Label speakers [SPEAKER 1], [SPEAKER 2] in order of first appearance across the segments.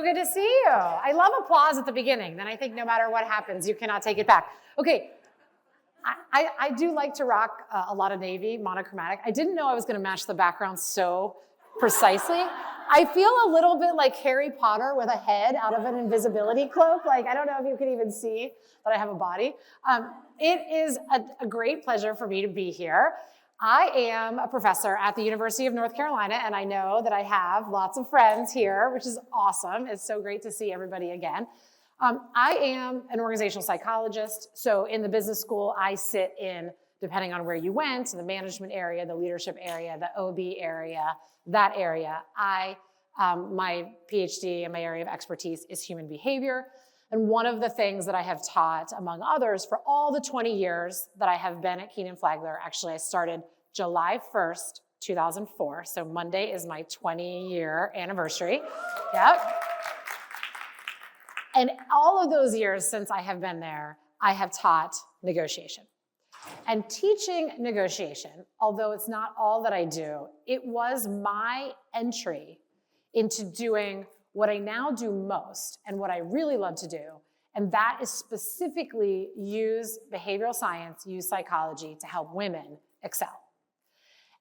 [SPEAKER 1] so good to see you. I love applause at the beginning. Then I think no matter what happens, you cannot take it back. Okay, I do like to rock a lot of navy, monochromatic. I didn't know I was going to match the background so precisely. I feel a little bit like Harry Potter with a head out of an invisibility cloak. Like, I don't know if you can even see that I have a body. It is a great pleasure for me to be here. I am a professor at the University of North Carolina, and I know that I have lots of friends here, which is awesome. It's so great to see everybody again. I am an organizational psychologist, so in the business school, I sit in, depending on where you went, the management area, the leadership area, the OB area, that area. My PhD and my area of expertise is human behavior, and one of the things that I have taught, among others, for all the 20 years that I have been at Keenan Flagler, actually I started July 1st, 2004, so Monday is my 20-year anniversary. Yep. And all of those years since I have been there, I have taught negotiation. And teaching negotiation, although it's not all that I do, it was my entry into doing what I now do most and what I really love to do, and that is specifically use behavioral science, use psychology to help women excel.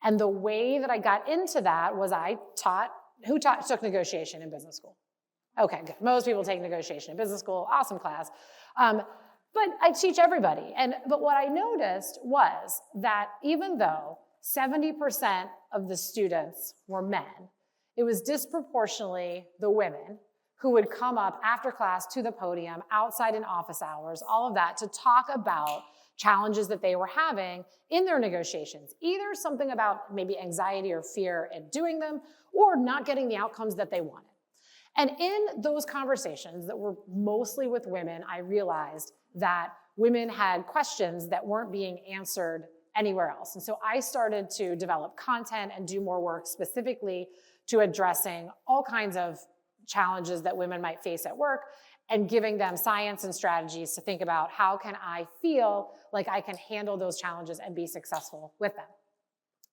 [SPEAKER 1] And the way that I got into that was took negotiation in business school? Okay, good. Most people take negotiation in business school, awesome class. But I teach everybody. But what I noticed was that even though 70% of the students were men, it was disproportionately the women who would come up after class to the podium, outside in office hours, all of that, to talk about challenges that they were having in their negotiations. Either something about maybe anxiety or fear at doing them, or not getting the outcomes that they wanted. And in those conversations that were mostly with women, I realized that women had questions that weren't being answered anywhere else. And so I started to develop content and do more work specifically to addressing all kinds of challenges that women might face at work and giving them science and strategies to think about how can I feel like I can handle those challenges and be successful with them.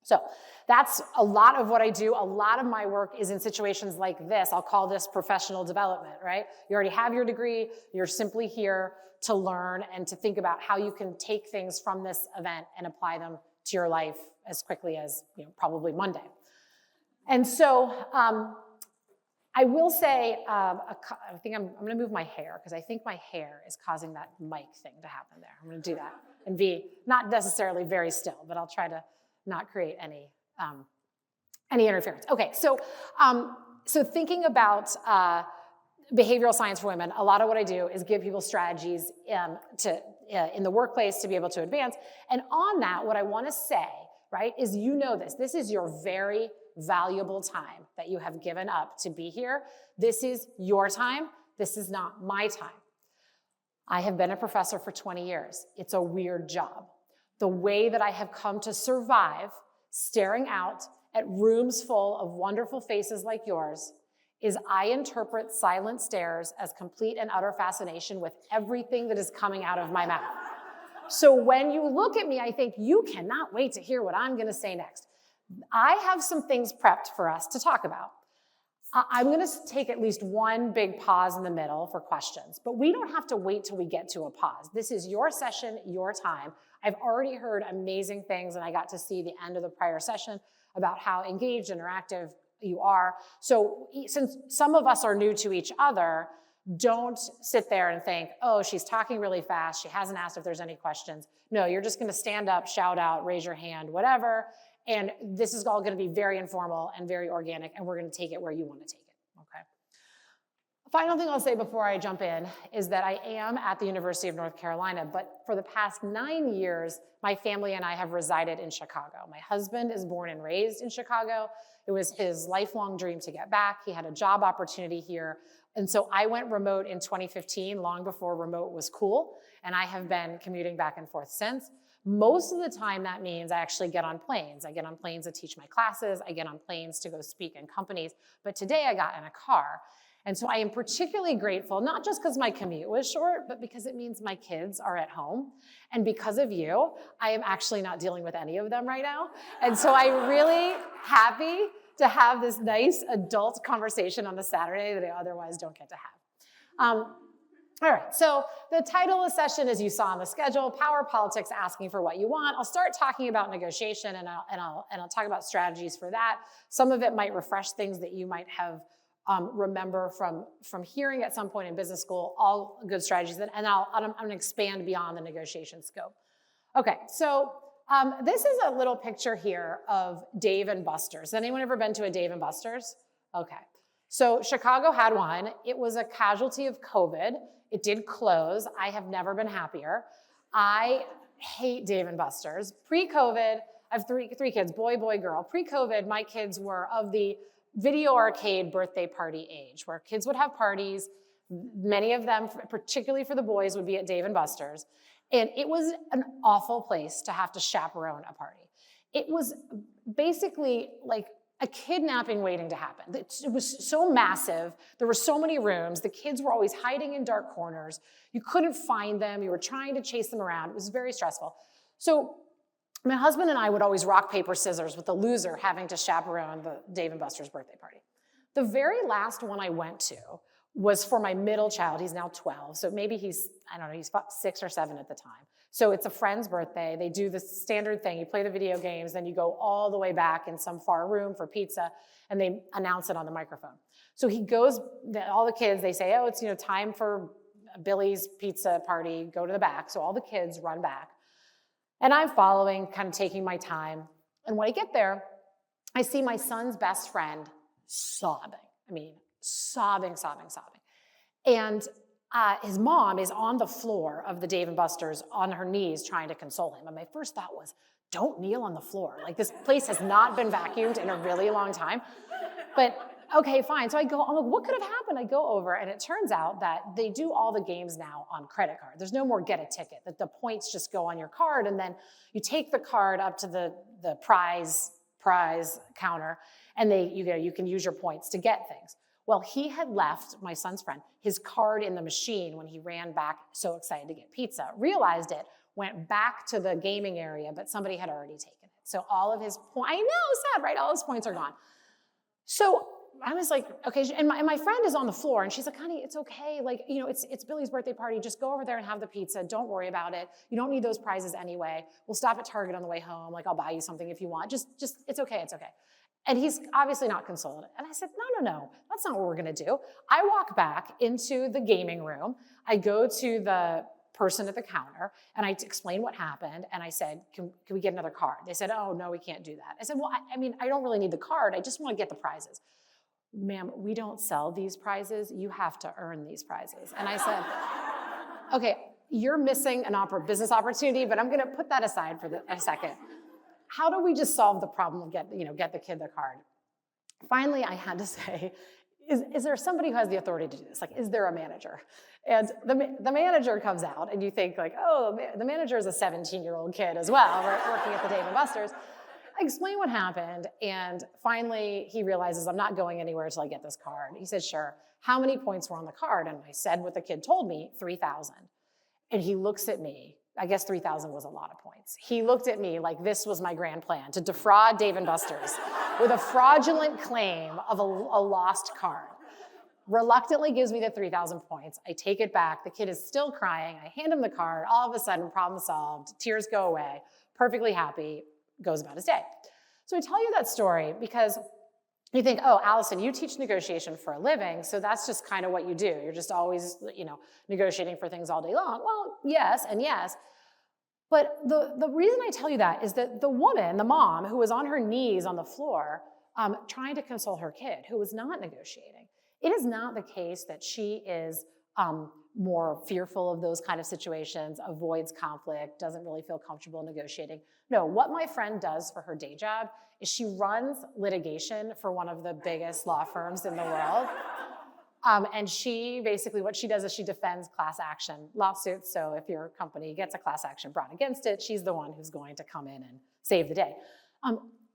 [SPEAKER 1] So that's a lot of what I do. A lot of my work is in situations like this. I'll call this professional development, right? You already have your degree. You're simply here to learn and to think about how you can take things from this event and apply them to your life as quickly as, probably Monday. And so I will say, I think I'm going to move my hair because I think my hair is causing that mic thing to happen there. I'm going to do that and be not necessarily very still, but I'll try to not create any interference. Okay, so thinking about behavioral science for women, a lot of what I do is give people strategies in the workplace to be able to advance. And on that, what I want to say, right, is this is your very valuable time that you have given up to be here. This is your time. This is not my time. I have been a professor for 20 years. It's a weird job. The way that I have come to survive staring out at rooms full of wonderful faces like yours is I interpret silent stares as complete and utter fascination with everything that is coming out of my mouth. So when you look at me, I think you cannot wait to hear what I'm going to say next. I have some things prepped for us to talk about. I'm going to take at least one big pause in the middle for questions, but we don't have to wait till we get to a pause. This is your session, your time. I've already heard amazing things, and I got to see the end of the prior session about how engaged, interactive you are. So since some of us are new to each other, don't sit there and think, oh, she's talking really fast. She hasn't asked if there's any questions. No, you're just going to stand up, shout out, raise your hand, whatever. And this is all going to be very informal and very organic, and we're going to take it where you want to take it, okay? Final thing I'll say before I jump in is that I am at the University of North Carolina, but for the past 9 years, my family and I have resided in Chicago. My husband is born and raised in Chicago. It was his lifelong dream to get back. He had a job opportunity here. And so I went remote in 2015, long before remote was cool, and I have been commuting back and forth since. Most of the time, that means I actually get on planes. I get on planes to teach my classes. I get on planes to go speak in companies. But today I got in a car. And so I am particularly grateful, not just because my commute was short, but because it means my kids are at home. And because of you, I am actually not dealing with any of them right now. And so I'm really happy to have this nice adult conversation on a Saturday that I otherwise don't get to have. All right, so the title of the session, as you saw on the schedule, Power Politics, Asking for What You Want. I'll start talking about negotiation, and I'll talk about strategies for that. Some of it might refresh things that you might have remember from hearing at some point in business school, all good strategies, and I'm gonna expand beyond the negotiation scope. Okay, so this is a little picture here of Dave & Buster's. Anyone ever been to a Dave & Buster's? Okay, so Chicago had one. It was a casualty of COVID. It did close. I have never been happier. I hate Dave & Buster's. Pre-COVID, I have three kids, boy, girl. Pre-COVID, my kids were of the video arcade birthday party age, where kids would have parties. Many of them, particularly for the boys, would be at Dave & Buster's. And it was an awful place to have to chaperone a party. It was basically like a kidnapping waiting to happen. It was so massive. There were so many rooms. The kids were always hiding in dark corners. You couldn't find them. You were trying to chase them around. It was very stressful. So my husband and I would always rock, paper, scissors with the loser having to chaperone the Dave & Buster's birthday party. The very last one I went to was for my middle child. He's now 12. So maybe he's 6 or 7 at the time. So it's a friend's birthday. They do the standard thing. You play the video games, then you go all the way back in some far room for pizza, and they announce it on the microphone. So he goes, all the kids, they say, oh, it's time for Billy's pizza party, go to the back. So all the kids run back. And I'm following, kind of taking my time. And when I get there, I see my son's best friend sobbing. I mean, sobbing. And his mom is on the floor of the Dave & Buster's on her knees trying to console him. And my first thought was, don't kneel on the floor. Like, this place has not been vacuumed in a really long time. But okay, fine. So I'm like, what could have happened? I go over, and it turns out that they do all the games now on credit card. There's no more get a ticket. That the points just go on your card, and then you take the card up to the prize counter, and you can use your points to get things. Well, he had left, my son's friend, his card in the machine when he ran back, so excited to get pizza, realized it, went back to the gaming area, but somebody had already taken it. So all of his points, I know, sad, right? All his points are gone. So I was like, okay, and my friend is on the floor, and she's like, honey, it's okay. Like, it's Billy's birthday party. Just go over there and have the pizza. Don't worry about it. You don't need those prizes anyway. We'll stop at Target on the way home. Like, I'll buy you something if you want. Just, it's okay, it's okay. And he's obviously not consoled. And I said, no, that's not what we're gonna do. I walk back into the gaming room. I go to the person at the counter, and I explained what happened, and I said, can we get another card? They said, oh, no, we can't do that. I said, well, I don't really need the card. I just wanna get the prizes. Ma'am, we don't sell these prizes. You have to earn these prizes. And I said, okay, you're missing an business opportunity, but I'm gonna put that aside for a second. How do we just solve the problem of get the kid the card? Finally, I had to say, is there somebody who has the authority to do this? Like, is there a manager? And the manager comes out, and you think like, oh, the manager is a 17-year-old kid as well, working at the Dave & Buster's. I explain what happened, and finally he realizes I'm not going anywhere until I get this card. He said, sure. How many points were on the card? And I said what the kid told me, 3,000. And he looks at me. I guess 3,000 was a lot of points. He looked at me like this was my grand plan, to defraud Dave & Buster's with a fraudulent claim of a lost card. Reluctantly gives me the 3,000 points. I take it back. The kid is still crying. I hand him the card. All of a sudden, problem solved. Tears go away. Perfectly happy. Goes about his day. So I tell you that story because you think, oh, Allison, you teach negotiation for a living, so that's just kind of what you do. You're just always, negotiating for things all day long. Well, yes and yes. But the reason I tell you that is that the woman, the mom, who was on her knees on the floor trying to console her kid, who was not negotiating, it is not the case that she is more fearful of those kind of situations, avoids conflict, doesn't really feel comfortable negotiating. No, what my friend does for her day job is she runs litigation for one of the biggest law firms in the world. And she basically, what she does is she defends class action lawsuits. So if your company gets a class action brought against it, she's the one who's going to come in and save the day.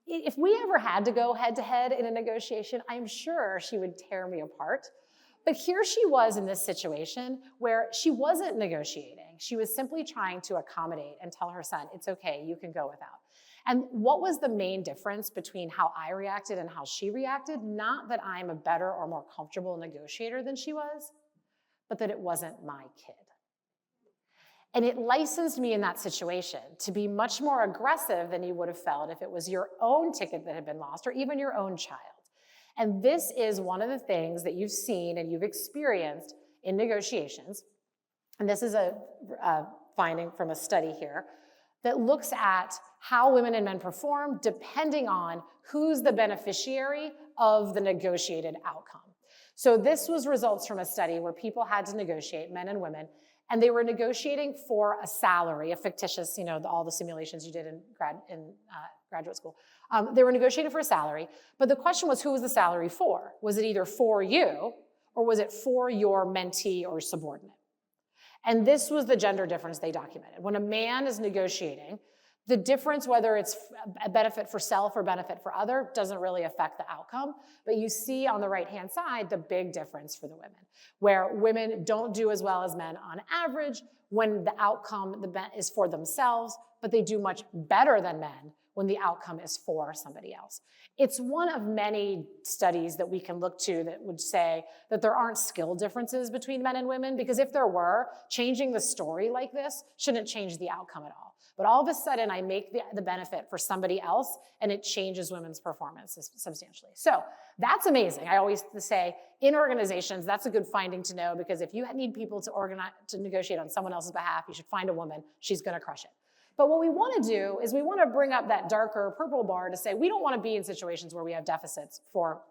[SPEAKER 1] If we ever had to go head to head in a negotiation, I'm sure she would tear me apart. But here she was in this situation where she wasn't negotiating. She was simply trying to accommodate and tell her son, it's okay, you can go without. And what was the main difference between how I reacted and how she reacted? Not that I'm a better or more comfortable negotiator than she was, but that it wasn't my kid. And it licensed me in that situation to be much more aggressive than you would have felt if it was your own ticket that had been lost or even your own child. And this is one of the things that you've seen and you've experienced in negotiations. And this is a finding from a study here that looks at how women and men perform depending on who's the beneficiary of the negotiated outcome. So this was results from a study where people had to negotiate, men and women, and they were negotiating for a salary, a fictitious, all the simulations you did in graduate school. They were negotiating for a salary, but the question was, who was the salary for? Was it either for you, or was it for your mentee or subordinate? And this was the gender difference they documented. When a man is negotiating, the difference, whether it's a benefit for self or benefit for other, doesn't really affect the outcome. But you see on the right-hand side the big difference for the women, where women don't do as well as men on average when the outcome is for themselves, but they do much better than men when the outcome is for somebody else. It's one of many studies that we can look to that would say that there aren't skill differences between men and women, because if there were, changing the story like this shouldn't change the outcome at all. But all of a sudden, I make the benefit for somebody else, and it changes women's performance substantially. So that's amazing. I always say, in organizations, that's a good finding to know, because if you need people to negotiate on someone else's behalf, you should find a woman. She's going to crush it. But what we want to do is we want to bring up that darker purple bar to say we don't want to be in situations where we have deficits for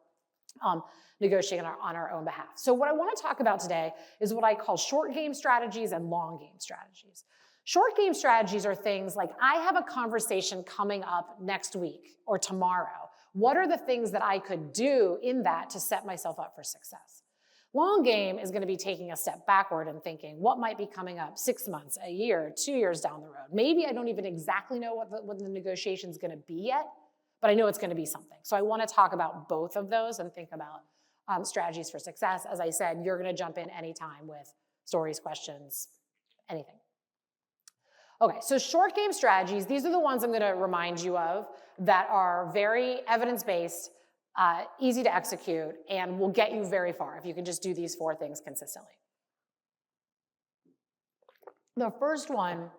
[SPEAKER 1] negotiating on our own behalf. So what I want to talk about today is what I call short game strategies and long game strategies. Short game strategies are things like, I have a conversation coming up next week or tomorrow. What are the things that I could do in that to set myself up for success? Long game is going to be taking a step backward and thinking, what might be coming up 6 months, a year, 2 years down the road? Maybe I don't even exactly know what the negotiation is going to be yet, but I know it's going to be something. So I want to talk about both of those and think about strategies for success. As I said, you're going to jump in anytime with stories, questions, anything. Okay, so short game strategies, these are the ones I'm going to remind you of that are very evidence-based, easy to execute, and will get you very far if you can just do these 4 things consistently. The first one,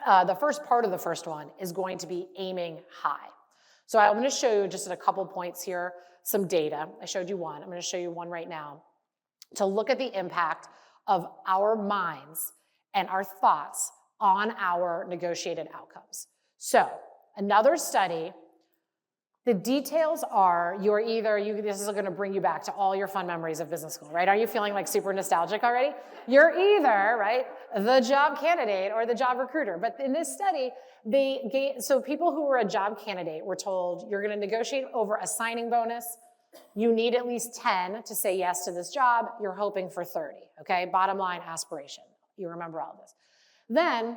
[SPEAKER 1] the first part of the first one is going to be aiming high. So I'm going to show you just at a couple points here some data. I showed you one. I'm going to show you one right now to look at the impact of our minds and our thoughts on our negotiated outcomes. So another study, the details are this is going to bring you back to all your fun memories of business school, right? Are you feeling like super nostalgic already? You're either, right, the job candidate or the job recruiter. But in this study, so people who were a job candidate were told, you're going to negotiate over a signing bonus. You need at least 10 to say yes to this job. You're hoping for 30, okay? Bottom line aspiration. You remember all of this. Then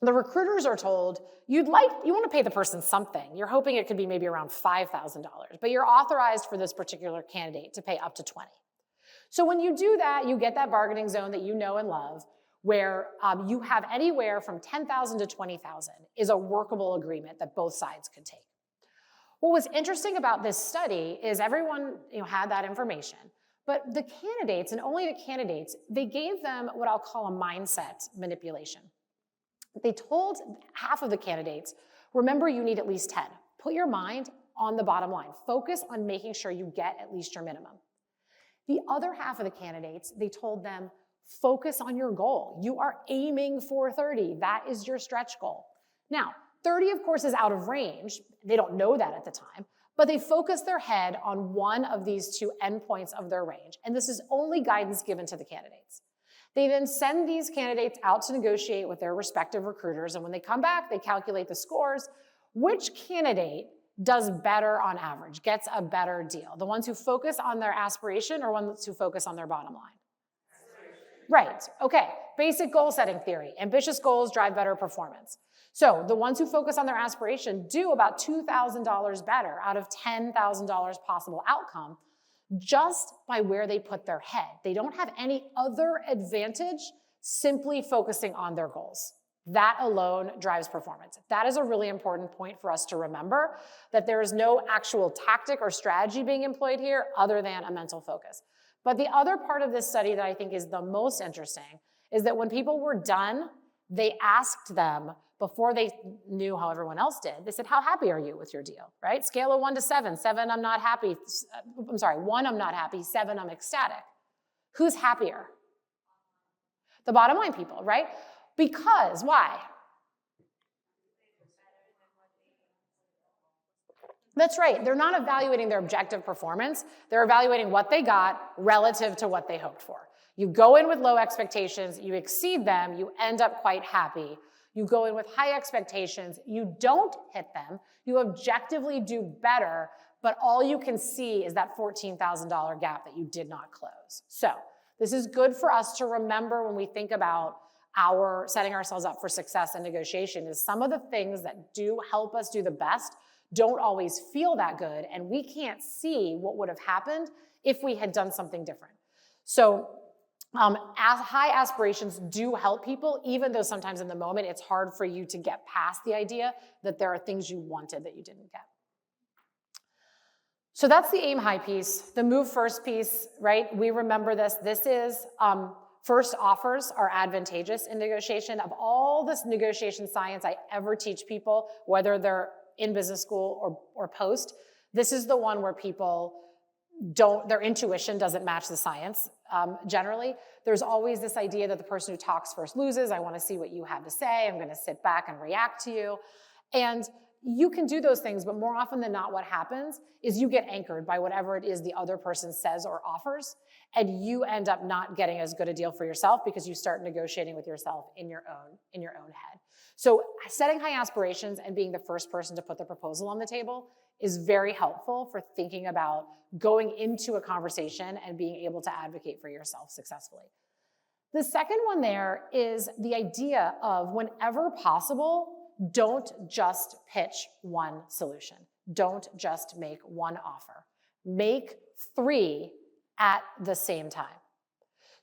[SPEAKER 1] the recruiters are told, you want to pay the person something. You're hoping it could be maybe around $5,000, but you're authorized for this particular candidate to pay up to 20. So when you do that, you get that bargaining zone that you know and love, where you have anywhere from 10,000 to 20,000 is a workable agreement that both sides could take. What was interesting about this study is everyone had that information, but the candidates, and only the candidates, they gave them what I'll call a mindset manipulation. They told half of the candidates, remember, you need at least 10. Put your mind on the bottom line. Focus on making sure you get at least your minimum. The other half of the candidates, they told them, focus on your goal. You are aiming for 30. That is your stretch goal. Now, 30, of course, is out of range. They don't know that at the time, but they focus their head on one of these 2 endpoints of their range, and this is only guidance given to the candidates. They then send these candidates out to negotiate with their respective recruiters, and when they come back, they calculate the scores. Which candidate does better on average, gets a better deal? The ones who focus on their aspiration or ones who focus on their bottom line? Right, okay, basic goal setting theory. Ambitious goals drive better performance. So the ones who focus on their aspiration do about $2,000 better out of $10,000 possible outcome just by where they put their head. They don't have any other advantage simply focusing on their goals. That alone drives performance. That is a really important point for us to remember, that there is no actual tactic or strategy being employed here other than a mental focus. But the other part of this study that I think is the most interesting is that when people were done, they asked them, before they knew how everyone else did, they said, how happy are you with your deal, right? Scale of 1 to 7. 7, I'm not happy. 1, I'm not happy. 7, I'm ecstatic. Who's happier? The bottom line people, right? Because, why? That's right. They're not evaluating their objective performance. They're evaluating what they got relative to what they hoped for. You go in with low expectations, you exceed them, you end up quite happy. You go in with high expectations, you don't hit them, you objectively do better, but all you can see is that $14,000 gap that you did not close. So this is good for us to remember when we think about our setting ourselves up for success in negotiation, is some of the things that do help us do the best don't always feel that good, and we can't see what would have happened if we had done something different. So high aspirations do help people, even though sometimes in the moment it's hard for you to get past the idea that there are things you wanted that you didn't get. So that's the aim high piece. The move first piece, right? We remember this. This is first offers are advantageous in negotiation. Of all this negotiation science I ever teach people, whether they're in business school or post, this is the one where people their intuition doesn't match the science generally. There's always this idea that the person who talks first loses. I want to see what you have to say. I'm going to sit back and react to you. And you can do those things, but more often than not, what happens is you get anchored by whatever it is the other person says or offers, and you end up not getting as good a deal for yourself because you start negotiating with yourself in your own head. So setting high aspirations and being the first person to put the proposal on the table is very helpful for thinking about going into a conversation and being able to advocate for yourself successfully. The second one there is the idea of, whenever possible, don't just pitch one solution. Don't just make one offer. Make 3 at the same time.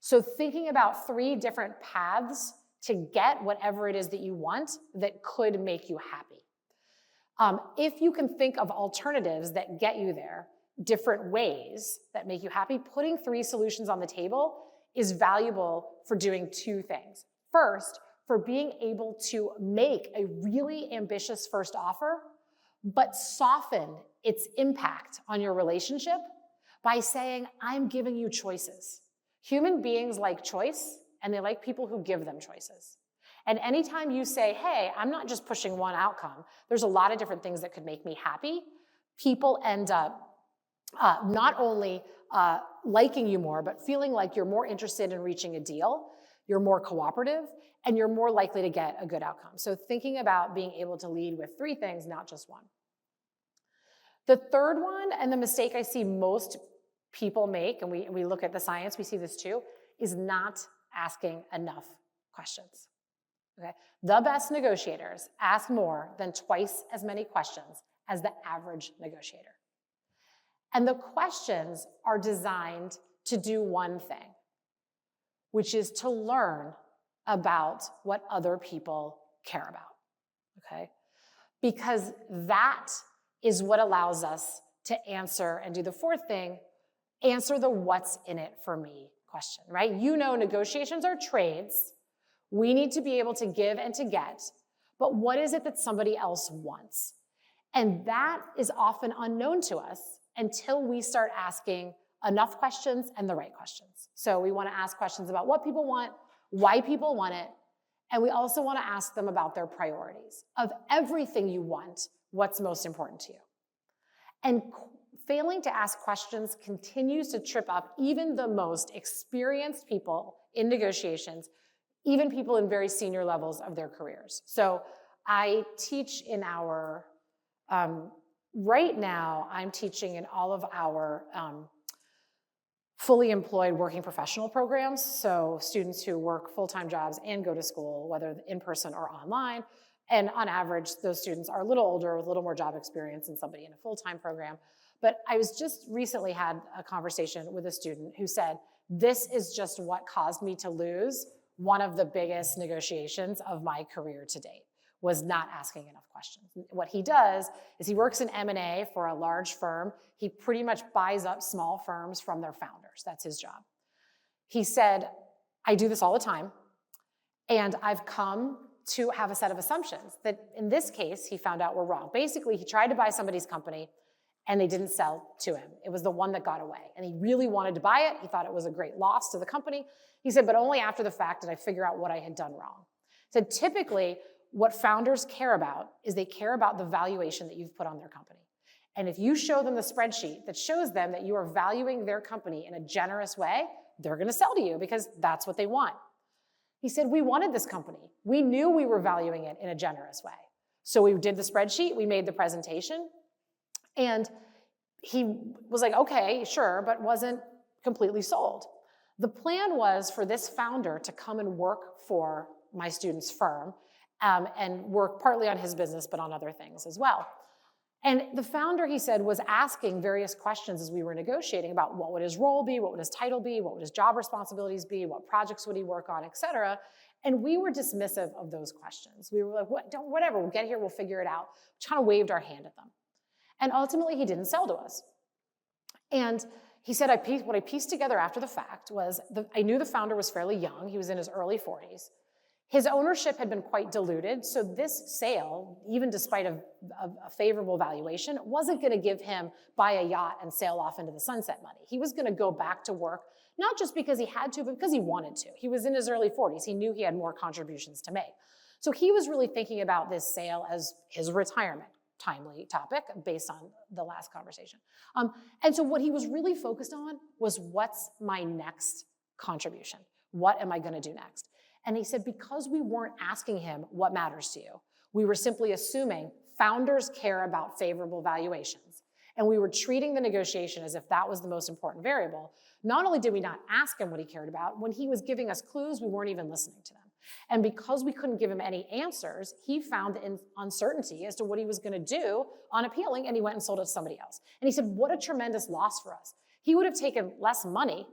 [SPEAKER 1] So thinking about 3 different paths to get whatever it is that you want that could make you happy. If you can think of alternatives that get you there, different ways that make you happy, putting 3 solutions on the table is valuable for doing 2 things. First, for being able to make a really ambitious first offer, but soften its impact on your relationship by saying, I'm giving you choices. Human beings like choice, and they like people who give them choices. And anytime you say, hey, I'm not just pushing one outcome, there's a lot of different things that could make me happy, people end up not only liking you more, but feeling like you're more interested in reaching a deal, you're more cooperative, and you're more likely to get a good outcome. So thinking about being able to lead with 3 things, not just one. The third one, and the mistake I see most people make, and we look at the science, we see this too, is not asking enough questions. Okay? The best negotiators ask more than twice as many questions as the average negotiator. And the questions are designed to do one thing, which is to learn about what other people care about, okay? Because that is what allows us to answer and do the fourth thing, answer the what's in it for me question, right? You know, negotiations are trades. We need to be able to give and to get, but what is it that somebody else wants? And that is often unknown to us until we start asking enough questions and the right questions. So we want to ask questions about what people want, why people want it, and we also want to ask them about their priorities. Of everything you want, what's most important to you? And failing to ask questions continues to trip up even the most experienced people in negotiations, even people in very senior levels of their careers. So I teach in our, right now, I'm teaching in all of our fully employed working professional programs, so students who work full-time jobs and go to school, whether in person or online, and on average, those students are a little older with a little more job experience than somebody in a full-time program. But I was just recently had a conversation with a student who said, this is just what caused me to lose one of the biggest negotiations of my career to date, was not asking enough questions. What he does is he works in M&A for a large firm. He pretty much buys up small firms from their founders. That's his job. He said, I do this all the time, and I've come to have a set of assumptions that in this case, he found out were wrong. Basically, he tried to buy somebody's company, and they didn't sell to him. It was the one that got away, and he really wanted to buy it. He thought it was a great loss to the company. He said, but only after the fact did I figure out what I had done wrong. He said, typically, what founders care about is they care about the valuation that you've put on their company. And if you show them the spreadsheet that shows them that you are valuing their company in a generous way, they're going to sell to you because that's what they want. He said, we wanted this company. We knew we were valuing it in a generous way. So we did the spreadsheet, we made the presentation, and he was like, okay, sure, but wasn't completely sold. The plan was for this founder to come and work for my student's firm and work partly on his business, but on other things as well. And the founder, he said, was asking various questions as we were negotiating about what would his role be, what would his title be, what would his job responsibilities be, what projects would he work on, et cetera. And we were dismissive of those questions. We were like, whatever, we'll get here, we'll figure it out. We kind of waved our hand at them. And ultimately, he didn't sell to us. And he said, what I pieced together after the fact was, I knew the founder was fairly young. He was in his early 40s. His ownership had been quite diluted, so this sale, even despite a favorable valuation, wasn't going to give him buy a yacht and sail off into the sunset money. He was going to go back to work, not just because he had to, but because he wanted to. He was in his early 40s. He knew he had more contributions to make. So he was really thinking about this sale as his retirement, timely topic based on the last conversation. And so what he was really focused on was, what's my next contribution? What am I going to do next? And he said, because we weren't asking him what matters to you, we were simply assuming founders care about favorable valuations. And we were treating the negotiation as if that was the most important variable. Not only did we not ask him what he cared about, when he was giving us clues, we weren't even listening to them. And because we couldn't give him any answers, he found uncertainty as to what he was going to do on appealing, and he went and sold it to somebody else. And he said, what a tremendous loss for us. He would have taken less money.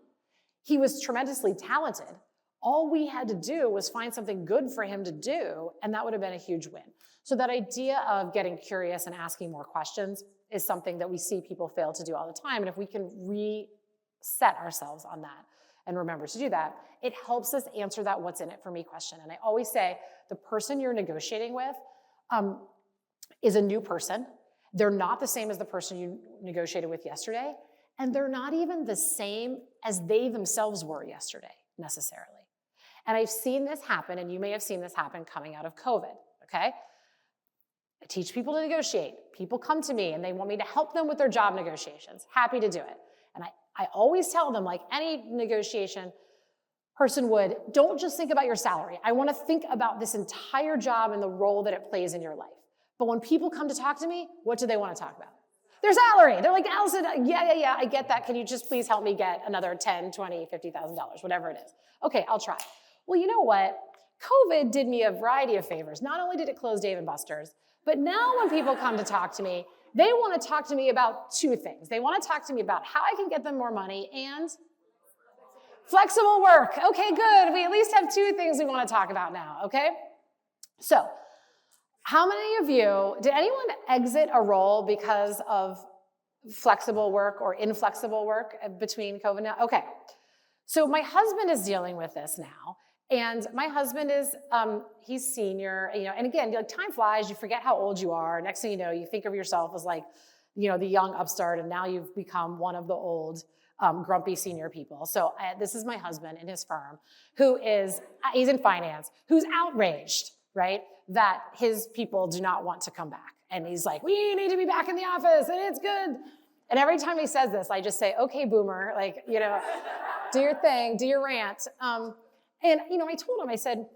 [SPEAKER 1] He was tremendously talented. All we had to do was find something good for him to do, and that would have been a huge win. So that idea of getting curious and asking more questions is something that we see people fail to do all the time. And if we can reset ourselves on that and remember to do that, it helps us answer that what's in it for me question. And I always say the person you're negotiating with is a new person. They're not the same as the person you negotiated with yesterday, and they're not even the same as they themselves were yesterday, necessarily. And I've seen this happen, and you may have seen this happen coming out of COVID, okay? I teach people to negotiate. People come to me, and they want me to help them with their job negotiations. Happy to do it. And I always tell them, like any negotiation person would, don't just think about your salary. I want to think about this entire job and the role that it plays in your life. But when people come to talk to me, what do they want to talk about? Their salary. They're like, Allison, yeah, I get that. Can you just please help me get another $10,000, $20,000, $50,000, whatever it is? Okay, I'll try. Well, you know what? COVID did me a variety of favors. Not only did it close Dave & Buster's, but now when people come to talk to me, they want to talk to me about two things. They want to talk to me about how I can get them more money and flexible work. Okay, good. We at least have two things we want to talk about now, okay? So, how many of you, did anyone exit a role because of flexible work or inflexible work between COVID now? Okay. So my husband is dealing with this now. And my husband is, he's senior, and again, like time flies, you forget how old you are. Next thing you know, you think of yourself as like, the young upstart, and now you've become one of the old, grumpy senior people. So this is my husband in his firm, he's in finance, who's outraged, right, that his people do not want to come back. And he's like, we need to be back in the office, and it's good. And every time he says this, I just say, okay, boomer, like, do your thing, do your rant. And, I told him, I said,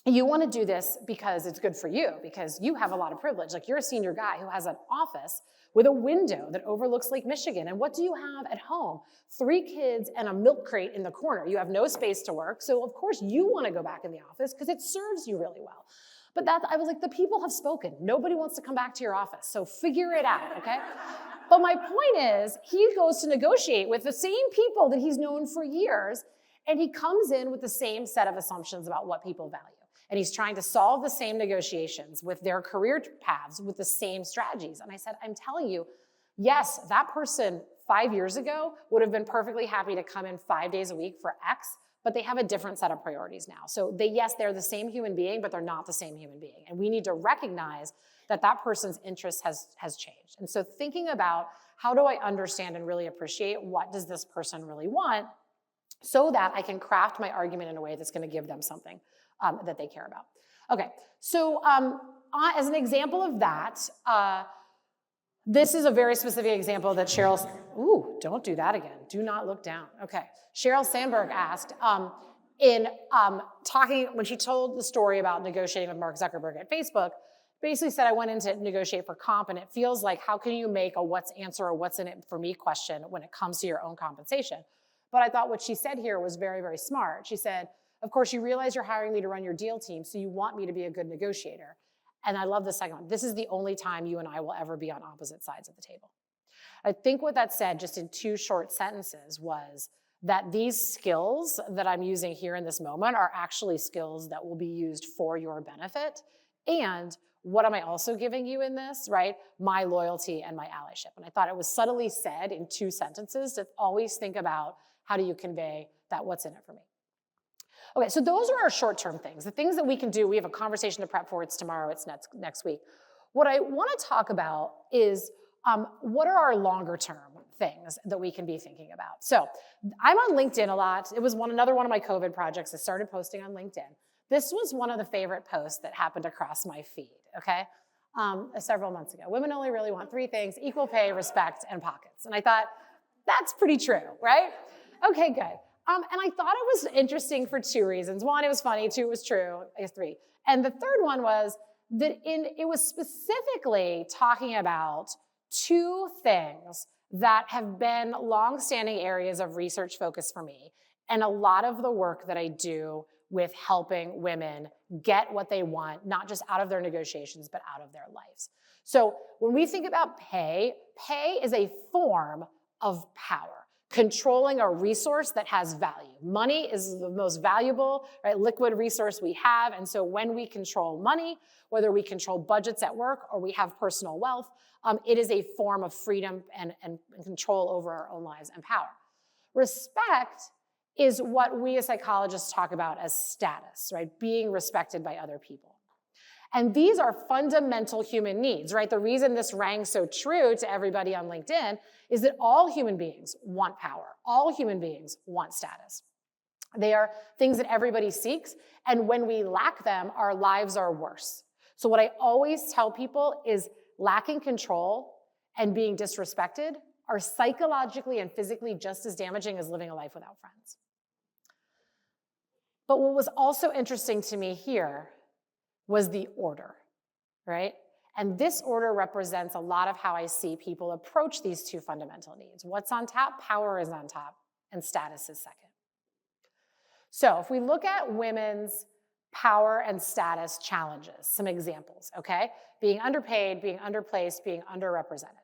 [SPEAKER 1] you want to do this because it's good for you, because you have a lot of privilege. Like, you're a senior guy who has an office with a window that overlooks Lake Michigan. And what do you have at home? 3 kids and a milk crate in the corner. You have no space to work. So, of course, you want to go back in the office because it serves you really well. But I was like, the people have spoken. Nobody wants to come back to your office. So figure it out, okay? But my point is, he goes to negotiate with the same people that he's known for years. And he comes in with the same set of assumptions about what people value. And he's trying to solve the same negotiations with their career paths with the same strategies. And I said, I'm telling you, yes, that person 5 years ago would have been perfectly happy to come in 5 days a week for X, but they have a different set of priorities now. So yes, they're the same human being, but they're not the same human being. And we need to recognize that that person's interest has changed. And so thinking about how do I understand and really appreciate what does this person really want so that I can craft my argument in a way that's going to give them something that they care about. Okay, so as an example of that, this is a very specific example that Sheryl, ooh, don't do that again. Do not look down. Okay, Sheryl Sandberg asked when she told the story about negotiating with Mark Zuckerberg at Facebook, basically said I went in to negotiate for comp, and it feels like how can you make a what's answer or what's in it for me question when it comes to your own compensation? But I thought what she said here was very, very smart. She said, of course, you realize you're hiring me to run your deal team, so you want me to be a good negotiator. And I love the second one. This is the only time you and I will ever be on opposite sides of the table. I think what that said, just in 2 short sentences, was that these skills that I'm using here in this moment are actually skills that will be used for your benefit. And what am I also giving you in this, right? My loyalty and my allyship. And I thought it was subtly said in 2 sentences to always think about how do you convey that what's in it for me. Okay, so those are our short-term things. The things that we can do, we have a conversation to prep for, it's tomorrow, it's next week. What I want to talk about is what are our longer-term things that we can be thinking about. So I'm on LinkedIn a lot. It was another one of my COVID projects. I started posting on LinkedIn. This was one of the favorite posts that happened across my feed, okay, several months ago. Women only really want 3 things: equal pay, respect, and pockets. And I thought, that's pretty true, right? Okay, good. And I thought it was interesting for 2 reasons. 1, it was funny. 2, it was true. I guess 3. And the third one was that it was specifically talking about 2 things that have been longstanding areas of research focus for me, and a lot of the work that I do with helping women get what they want, not just out of their negotiations, but out of their lives. So when we think about pay is a form of power. Controlling a resource that has value. Money is the most valuable, right, liquid resource we have. And so when we control money, whether we control budgets at work or we have personal wealth, it is a form of freedom and control over our own lives and power. Respect is what we as psychologists talk about as status, right? Being respected by other people. And these are fundamental human needs, right? The reason this rang so true to everybody on LinkedIn is that all human beings want power. All human beings want status. They are things that everybody seeks, and when we lack them, our lives are worse. So what I always tell people is lacking control and being disrespected are psychologically and physically just as damaging as living a life without friends. But what was also interesting to me here was the order, right? And this order represents a lot of how I see people approach these 2 fundamental needs. What's on top? Power is on top, and status is second. So if we look at women's power and status challenges, some examples, okay? Being underpaid, being underplaced, being underrepresented.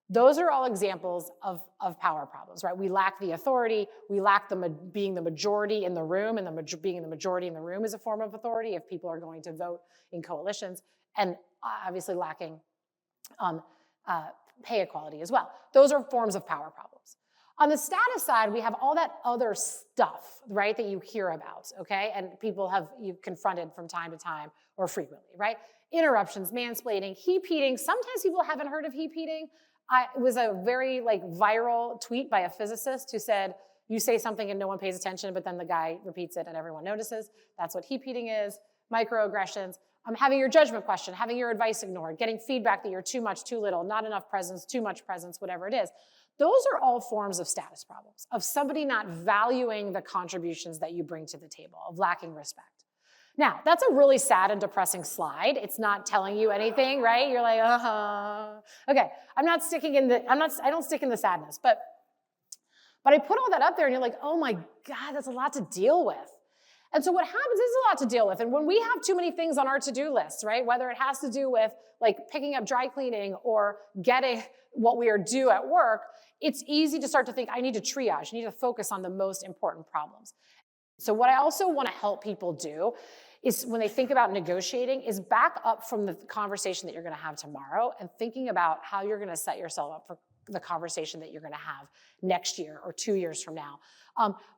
[SPEAKER 1] Those are all examples of power problems, right? We lack the authority, we lack being the majority in the room, and being the majority in the room is a form of authority if people are going to vote in coalitions, and obviously lacking pay equality as well. Those are forms of power problems. On the status side, we have all that other stuff, right, that you hear about, okay? And people you've confronted from time to time or frequently, right? Interruptions, mansplaining, heap-heating. Sometimes people haven't heard of heap-heating. It was a very viral tweet by a physicist who said, you say something and no one pays attention, but then the guy repeats it and everyone notices. That's what heap-heating is. Microaggressions. Having your judgment questioned, having your advice ignored, getting feedback that you're too much, too little, not enough presence, too much presence, whatever it is. Those are all forms of status problems, of somebody not valuing the contributions that you bring to the table, of lacking respect. Now, that's a really sad and depressing slide. It's not telling you anything, right? You're like, Okay, I don't stick in the sadness, but I put all that up there and you're like, oh my God, that's a lot to deal with. And so what happens is a lot to deal with. And when we have too many things on our to-do lists, right, whether it has to do with picking up dry cleaning or getting what we are due at work, it's easy to start to think, I need to triage, I need to focus on the most important problems. So what I also want to help people do is when they think about negotiating is back up from the conversation that you're going to have tomorrow and thinking about how you're going to set yourself up for the conversation that you're going to have next year or 2 years from now,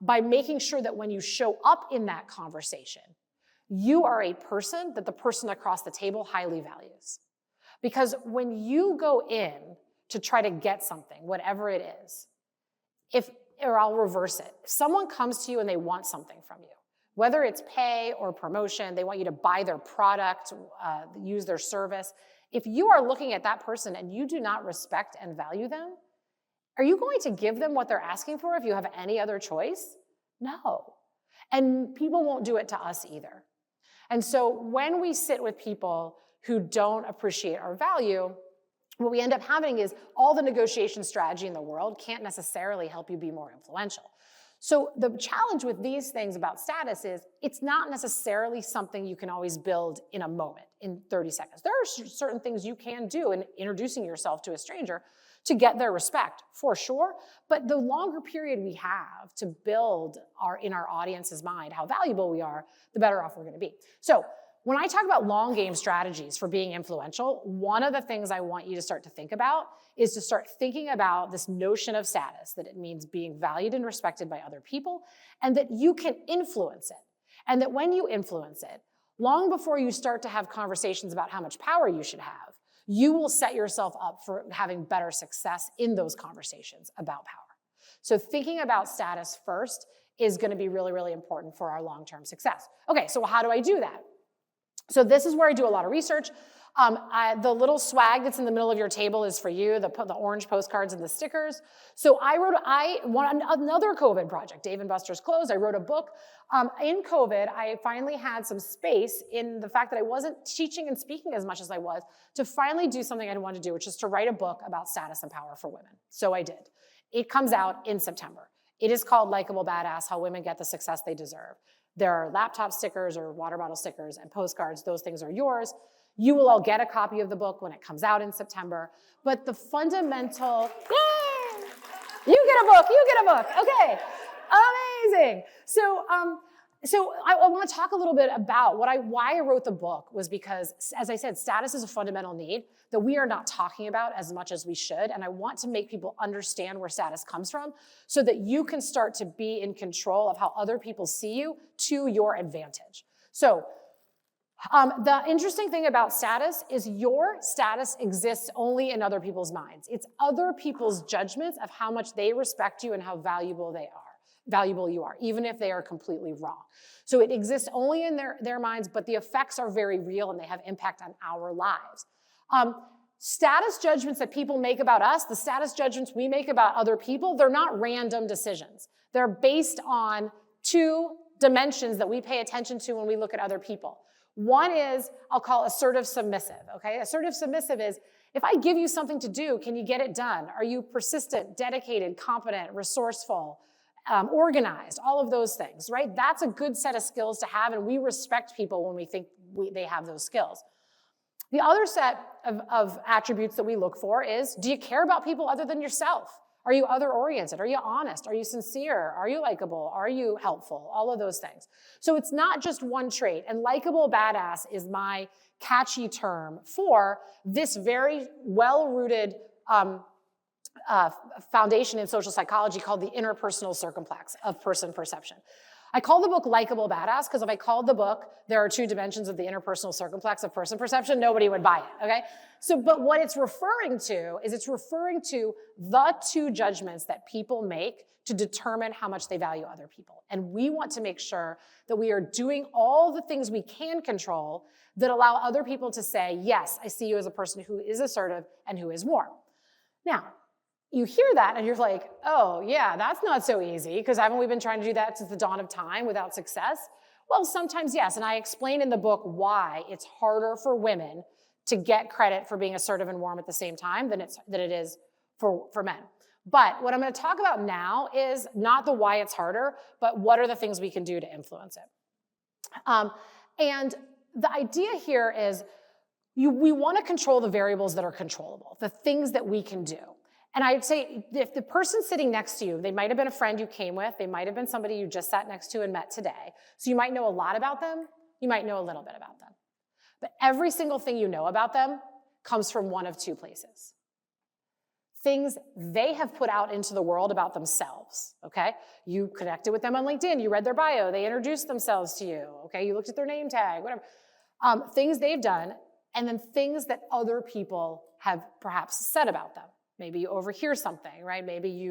[SPEAKER 1] by making sure that when you show up in that conversation, you are a person that the person across the table highly values. Because when you go in to try to get something, whatever it is, or I'll reverse it. If someone comes to you and they want something from you, whether it's pay or promotion, they want you to buy their product, use their service. If you are looking at that person and you do not respect and value them, are you going to give them what they're asking for if you have any other choice? No. And people won't do it to us either. And so when we sit with people who don't appreciate our value, what we end up having is all the negotiation strategy in the world can't necessarily help you be more influential. So the challenge with these things about status is it's not necessarily something you can always build in a moment, in 30 seconds. There are certain things you can do in introducing yourself to a stranger to get their respect, for sure. But the longer period we have to build in our audience's mind how valuable we are, the better off we're going to be. So when I talk about long game strategies for being influential, one of the things I want you to start to think about is to start thinking about this notion of status, that it means being valued and respected by other people, and that you can influence it. And that when you influence it, long before you start to have conversations about how much power you should have, you will set yourself up for having better success in those conversations about power. So thinking about status first is going to be really, really important for our long-term success. Okay, so how do I do that? So this is where I do a lot of research. The little swag that's in the middle of your table is for you, the orange postcards and the stickers. So I won another COVID project. Dave & Buster's closed. I wrote a book. In COVID, I finally had some space in the fact that I wasn't teaching and speaking as much as I was to finally do something I wanted to do, which is to write a book about status and power for women. So I did. It comes out in September. It is called Likeable Badass, How Women Get the Success They Deserve. There are laptop stickers or water bottle stickers and postcards. Those things are yours. You will all get a copy of the book when it comes out in September. But the fundamental, yay! You get a book. Okay, amazing. So I want to talk a little bit about why I wrote the book was because, as I said, status is a fundamental need that we are not talking about as much as we should. And I want to make people understand where status comes from so that you can start to be in control of how other people see you to your advantage. So the interesting thing about status is your status exists only in other people's minds. It's other people's judgments of how much they respect you and how valuable you are, even if they are completely wrong. So it exists only in their minds, but the effects are very real and they have impact on our lives. Status judgments that people make about us, the status judgments we make about other people, they're not random decisions. They're based on two dimensions that we pay attention to when we look at other people. One is, I'll call assertive submissive, okay? Assertive submissive is, if I give you something to do, can you get it done? Are you persistent, dedicated, competent, resourceful, organized, all of those things, right? That's a good set of skills to have, and we respect people when we think they have those skills. The other set of attributes that we look for is, do you care about people other than yourself? Are you other-oriented? Are you honest? Are you sincere? Are you likable? Are you helpful? All of those things. So it's not just one trait, and likable badass is my catchy term for this very well-rooted foundation in social psychology called the interpersonal circumflex of person perception. I call the book Likeable Badass because if I called the book, there are two dimensions of the interpersonal circumflex of person perception, nobody would buy it, okay? So, but what it's referring to is it's referring to the two judgments that people make to determine how much they value other people. And we want to make sure that we are doing all the things we can control that allow other people to say, yes, I see you as a person who is assertive and who is warm. Now, you hear that and you're like, oh yeah, that's not so easy because haven't we been trying to do that since the dawn of time without success? Well, sometimes yes, and I explain in the book why it's harder for women to get credit for being assertive and warm at the same time than it is for men. But what I'm going to talk about now is not the why it's harder, but what are the things we can do to influence it. And the idea here is we want to control the variables that are controllable, the things that we can do. And I'd say if the person sitting next to you, they might have been a friend you came with, they might have been somebody you just sat next to and met today. So you might know a lot about them, you might know a little bit about them. But every single thing you know about them comes from one of two places. Things they have put out into the world about themselves, okay? You connected with them on LinkedIn, you read their bio, they introduced themselves to you, okay? You looked at their name tag, whatever. Things they've done, and then things that other people have perhaps said about them. Maybe you overhear something, right? Maybe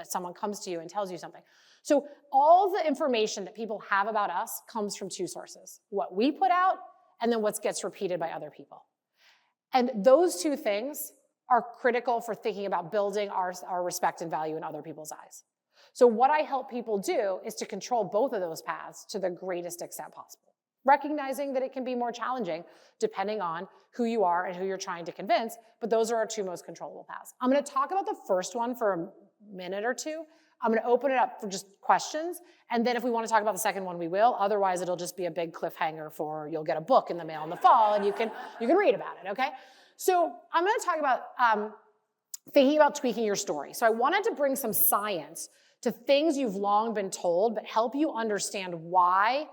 [SPEAKER 1] someone comes to you and tells you something. So all the information that people have about us comes from two sources: what we put out, and then what gets repeated by other people. And those two things are critical for thinking about building our respect and value in other people's eyes. So what I help people do is to control both of those paths to the greatest extent possible, recognizing that it can be more challenging depending on who you are and who you're trying to convince, but those are our two most controllable paths. I'm going to talk about the first one for a minute or two. I'm going to open it up for just questions, and then if we want to talk about the second one, we will. Otherwise, it'll just be a big cliffhanger for you'll get a book in the mail in the fall, and you can read about it, okay? So I'm going to talk about thinking about tweaking your story. So I wanted to bring some science to things you've long been told, but help you understand why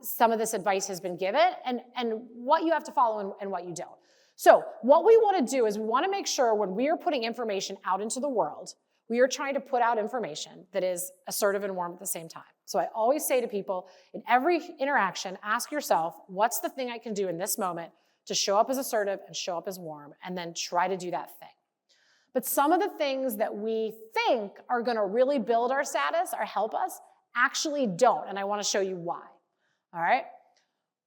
[SPEAKER 1] some of this advice has been given and what you have to follow and what you don't. So what we want to do is we want to make sure when we are putting information out into the world, we are trying to put out information that is assertive and warm at the same time. So I always say to people, in every interaction, ask yourself, what's the thing I can do in this moment to show up as assertive and show up as warm, and then try to do that thing. But some of the things that we think are going to really build our status or help us actually don't, and I want to show you why. All right?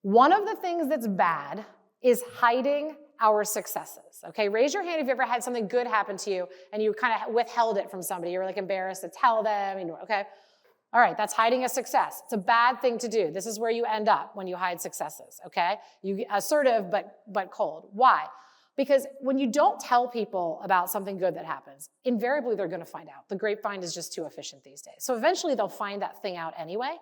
[SPEAKER 1] One of the things that's bad is hiding our successes. Okay, raise your hand if you ever had something good happen to you and you kind of withheld it from somebody. You were like embarrassed to tell them. Okay? All right, that's hiding a success. It's a bad thing to do. This is where you end up when you hide successes, okay? You assertive but cold. Why? Because when you don't tell people about something good that happens, invariably they're gonna find out. The grapevine is just too efficient these days. So eventually they'll find that thing out anyway.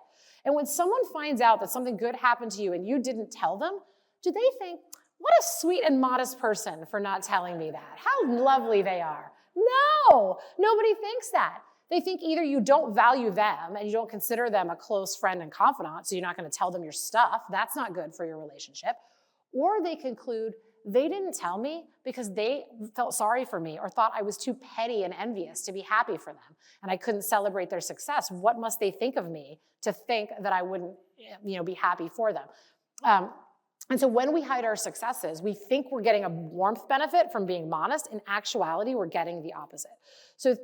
[SPEAKER 1] And when someone finds out that something good happened to you and you didn't tell them, do they think, what a sweet and modest person for not telling me that? How lovely they are. No, nobody thinks that. They think either you don't value them and you don't consider them a close friend and confidant, so you're not going to tell them your stuff. That's not good for your relationship. Or they conclude, they didn't tell me because they felt sorry for me or thought I was too petty and envious to be happy for them and I couldn't celebrate their success. What must they think of me to think that I wouldn't, be happy for them? And so when we hide our successes, we think we're getting a warmth benefit from being modest. In actuality, we're getting the opposite. So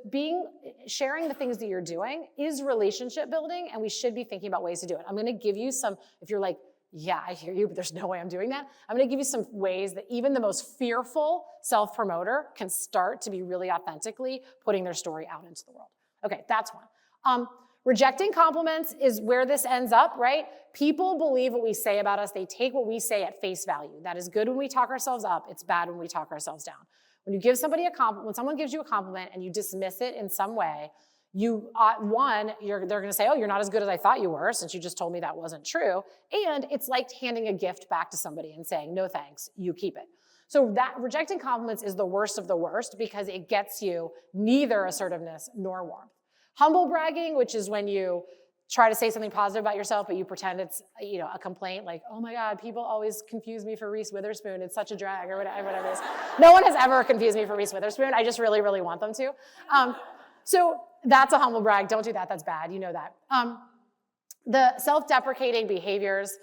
[SPEAKER 1] sharing the things that you're doing is relationship building, and we should be thinking about ways to do it. I'm going to give you some, if you're like, yeah, I hear you, but there's no way I'm doing that. I'm going to give you some ways that even the most fearful self-promoter can start to be really authentically putting their story out into the world. Okay, that's one. Rejecting compliments is where this ends up, right? People believe what we say about us. They take what we say at face value. That is good when we talk ourselves up. It's bad when we talk ourselves down. When you give somebody a compliment, when someone gives you a compliment and you dismiss it in some way, they're going to say, oh, you're not as good as I thought you were since you just told me that wasn't true. And it's like handing a gift back to somebody and saying, no thanks, you keep it. So that rejecting compliments is the worst of the worst because it gets you neither assertiveness nor warmth. Humble bragging, which is when you try to say something positive about yourself, but you pretend it's a complaint, like, oh my God, people always confuse me for Reese Witherspoon. It's such a drag, or whatever it is. No one has ever confused me for Reese Witherspoon. I just really, really want them to. So that's a humble brag. Don't do that. That's bad. You know that. The self-deprecating behaviors,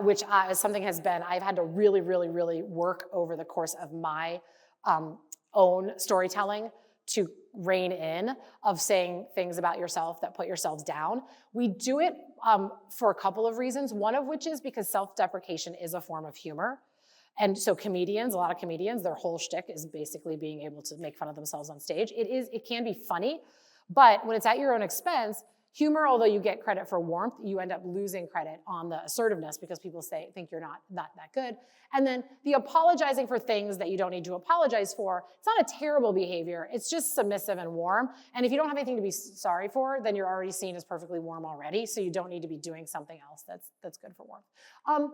[SPEAKER 1] which something I've had to really, really, really work over the course of my own storytelling to rein in of saying things about yourself that put yourselves down. We do it for a couple of reasons, one of which is because self-deprecation is a form of humor. And so a lot of comedians, their whole shtick is basically being able to make fun of themselves on stage. It can be funny, but when it's at your own expense, humor, although you get credit for warmth, you end up losing credit on the assertiveness because people think you're not that good. And then the apologizing for things that you don't need to apologize for, it's not a terrible behavior. It's just submissive and warm. And if you don't have anything to be sorry for, then you're already seen as perfectly warm already. So you don't need to be doing something else that's good for warmth.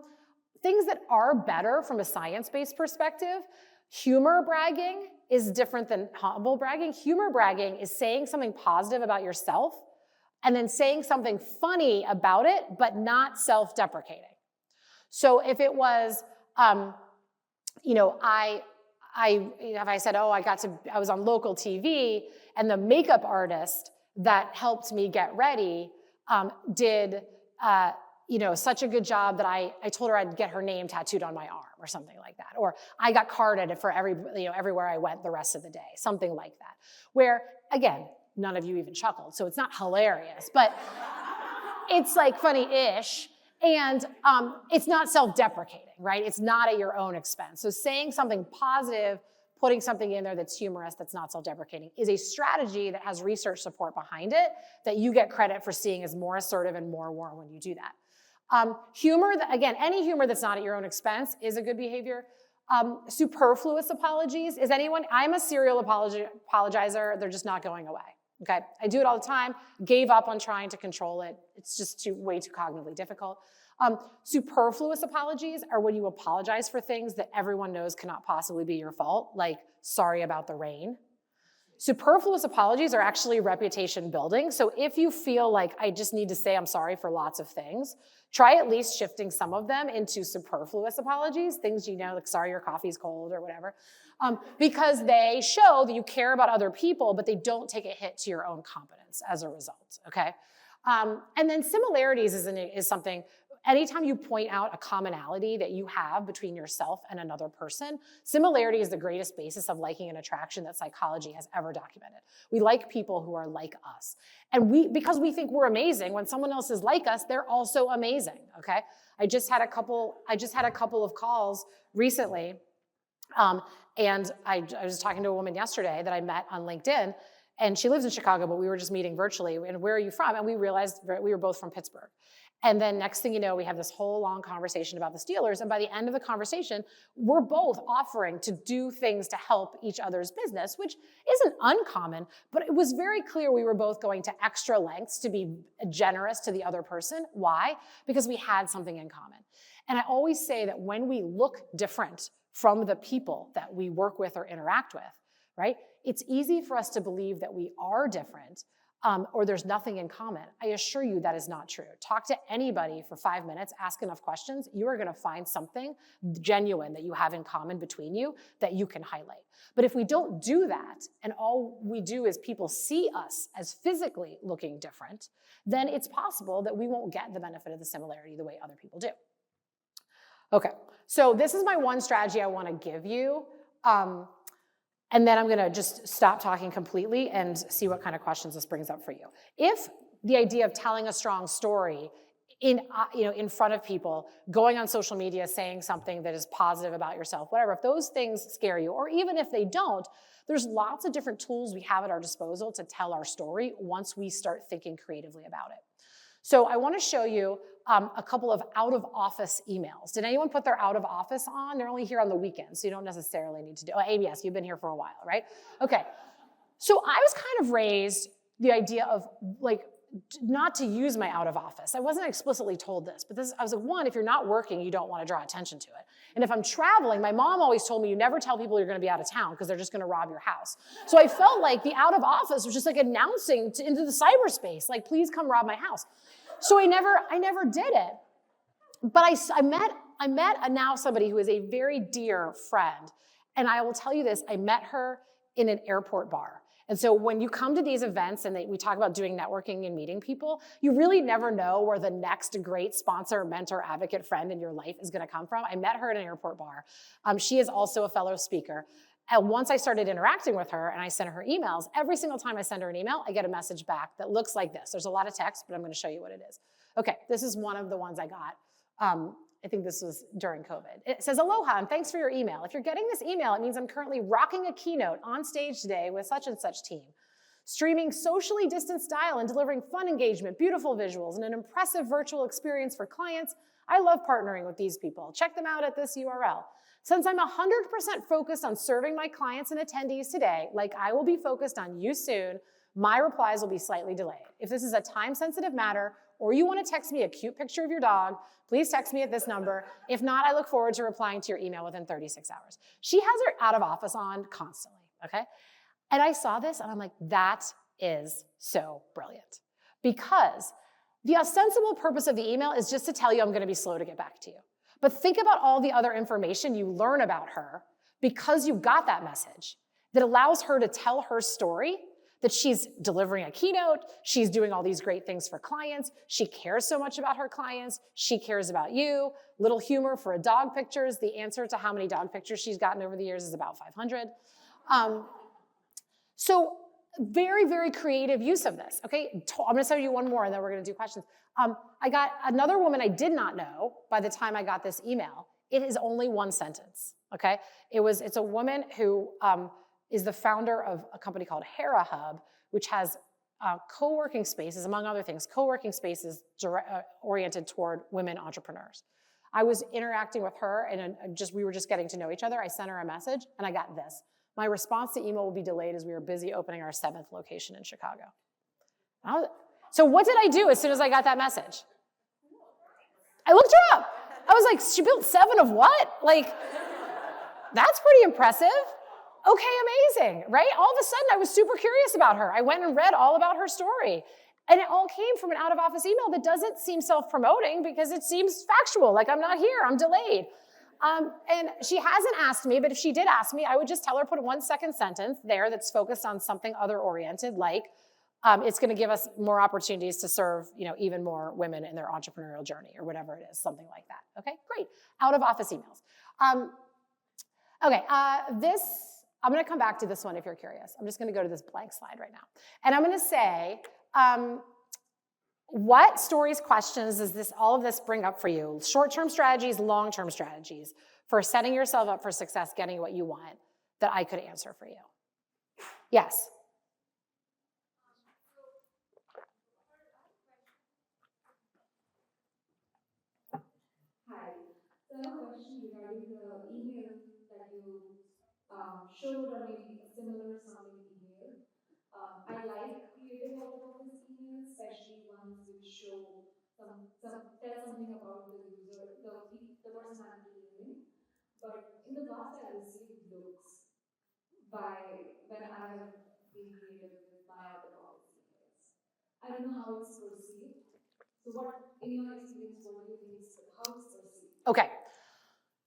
[SPEAKER 1] Things that are better from a science-based perspective, Humor bragging is different than humble bragging. Humor bragging is saying something positive about yourself and then saying something funny about it, but not self-deprecating. So if it was, if I said, oh, I was on local TV, and the makeup artist that helped me get ready did such a good job that I told her I'd get her name tattooed on my arm or something like that. Or I got carded for everywhere I went the rest of the day, something like that. Where, again, none of you even chuckled, so it's not hilarious, but it's like funny-ish, and it's not self-deprecating, right? It's not at your own expense. So saying something positive, putting something in there that's humorous, that's not self-deprecating, is a strategy that has research support behind it that you get credit for seeing as more assertive and more warm when you do that. Humor, again, any humor that's not at your own expense is a good behavior. Superfluous apologies. I'm a serial apologizer. They're just not going away. Okay, I do it all the time, gave up on trying to control it. It's just way too cognitively difficult. Superfluous apologies are when you apologize for things that everyone knows cannot possibly be your fault, like sorry about the rain. Superfluous apologies are actually reputation building. So if you feel like I just need to say I'm sorry for lots of things, try at least shifting some of them into superfluous apologies, things like sorry your coffee's cold or whatever. Because they show that you care about other people, but they don't take a hit to your own competence as a result, okay? And then similarities is something, anytime you point out a commonality that you have between yourself and another person, similarity is the greatest basis of liking and attraction that psychology has ever documented. We like people who are like us. And because we think we're amazing, when someone else is like us, they're also amazing, okay? I just had a couple of calls recently, and I was talking to a woman yesterday that I met on LinkedIn, and she lives in Chicago, but we were just meeting virtually. And where are you from? And we realized we were both from Pittsburgh. And then next thing you know, we have this whole long conversation about the Steelers. And by the end of the conversation, we're both offering to do things to help each other's business, which isn't uncommon, but it was very clear we were both going to extra lengths to be generous to the other person. Why? Because we had something in common. And I always say that when we look different from the people that we work with or interact with, right? It's easy for us to believe that we are different or there's nothing in common. I assure you that is not true. Talk to anybody for 5 minutes, ask enough questions, you are gonna find something genuine that you have in common between you that you can highlight. But if we don't do that, and all we do is people see us as physically looking different, then it's possible that we won't get the benefit of the similarity the way other people do. Okay, so this is my one strategy I wanna give you. And then I'm gonna just stop talking completely and see what kind of questions this brings up for you. If the idea of telling a strong story in front of people, going on social media, saying something that is positive about yourself, whatever, if those things scare you, or even if they don't, there's lots of different tools we have at our disposal to tell our story once we start thinking creatively about it. So I wanna show you a couple of out-of-office emails. Did anyone put their out-of-office on? They're only here on the weekends, so you don't necessarily need to do, ABS, you've been here for a while, right? Okay, so I was kind of raised the idea of not to use my out-of-office. I wasn't explicitly told this, but I was like, one, if you're not working, you don't wanna draw attention to it. And if I'm traveling, my mom always told me you never tell people you're gonna be out of town because they're just gonna rob your house. So I felt like the out-of-office was just like announcing into the cyberspace, like, please come rob my house. So I never did it, but I met now somebody who is a very dear friend, and I will tell you this, I met her in an airport bar. And so when you come to these events and we talk about doing networking and meeting people, you really never know where the next great sponsor, mentor, advocate, friend in your life is gonna come from. I met her at an airport bar. She is also a fellow speaker. And once I started interacting with her and I sent her emails, every single time I send her an email, I get a message back that looks like this. There's a lot of text, but I'm gonna show you what it is. Okay, this is one of the ones I got. I think this was during COVID. It says, aloha, and thanks for your email. If you're getting this email, it means I'm currently rocking a keynote on stage today with such and such team. Streaming socially distant style and delivering fun engagement, beautiful visuals, and an impressive virtual experience for clients. I love partnering with these people. Check them out at this URL. Since I'm 100% focused on serving my clients and attendees today, like I will be focused on you soon, my replies will be slightly delayed. If this is a time-sensitive matter or you want to text me a cute picture of your dog, please text me at this number. If not, I look forward to replying to your email within 36 hours. She has her out of office on constantly, okay? And I saw this and I'm like, that is so brilliant. Because the ostensible purpose of the email is just to tell you I'm going to be slow to get back to you. But think about all the other information you learn about her because you got that message that allows her to tell her story, that she's delivering a keynote, she's doing all these great things for clients, she cares so much about her clients, she cares about you. Little humor for a dog pictures. The answer to how many dog pictures she's gotten over the years is about 500. So very, very creative use of this, okay? I'm gonna tell you one more and then we're gonna do questions. I got another woman I did not know by the time I got this email. It is only one sentence, okay? It's a woman who is the founder of a company called Hera Hub, which has co-working spaces, among other things, co-working spaces oriented toward women entrepreneurs. I was interacting with her and we were just getting to know each other. I sent her a message and I got this. My response to email will be delayed as we are busy opening our 7th location in Chicago. So what did I do as soon as I got that message? I looked her up. I was like, she built 7 of what? Like, that's pretty impressive. Okay, amazing, right? All of a sudden, I was super curious about her. I went and read all about her story. And it all came from an out-of-office email that doesn't seem self-promoting because it seems factual, like I'm not here, I'm delayed. And she hasn't asked me, but if she did ask me, I would just tell her, put a 1-second sentence there that's focused on something other-oriented, like it's gonna give us more opportunities to serve even more women in their entrepreneurial journey or whatever it is, something like that, okay? Great, out-of-office emails. I'm gonna come back to this one if you're curious. I'm just gonna go to this blank slide right now. And I'm gonna say, what stories, questions does all of this bring up for you? Short-term strategies, long-term strategies for setting yourself up for success, getting what you want that I could answer for you. Yes?
[SPEAKER 2] Hi. So I have a question regarding the email that you showed, or maybe a similar sounding email. I like creative out of office emails, especially ones which show tell something about the user, the person I'm emailing. But in the past, I've received looks when I have been creative with my out of office emails. I don't know how it's perceived. So, in your experience, what do you think how it's perceived?
[SPEAKER 1] Okay.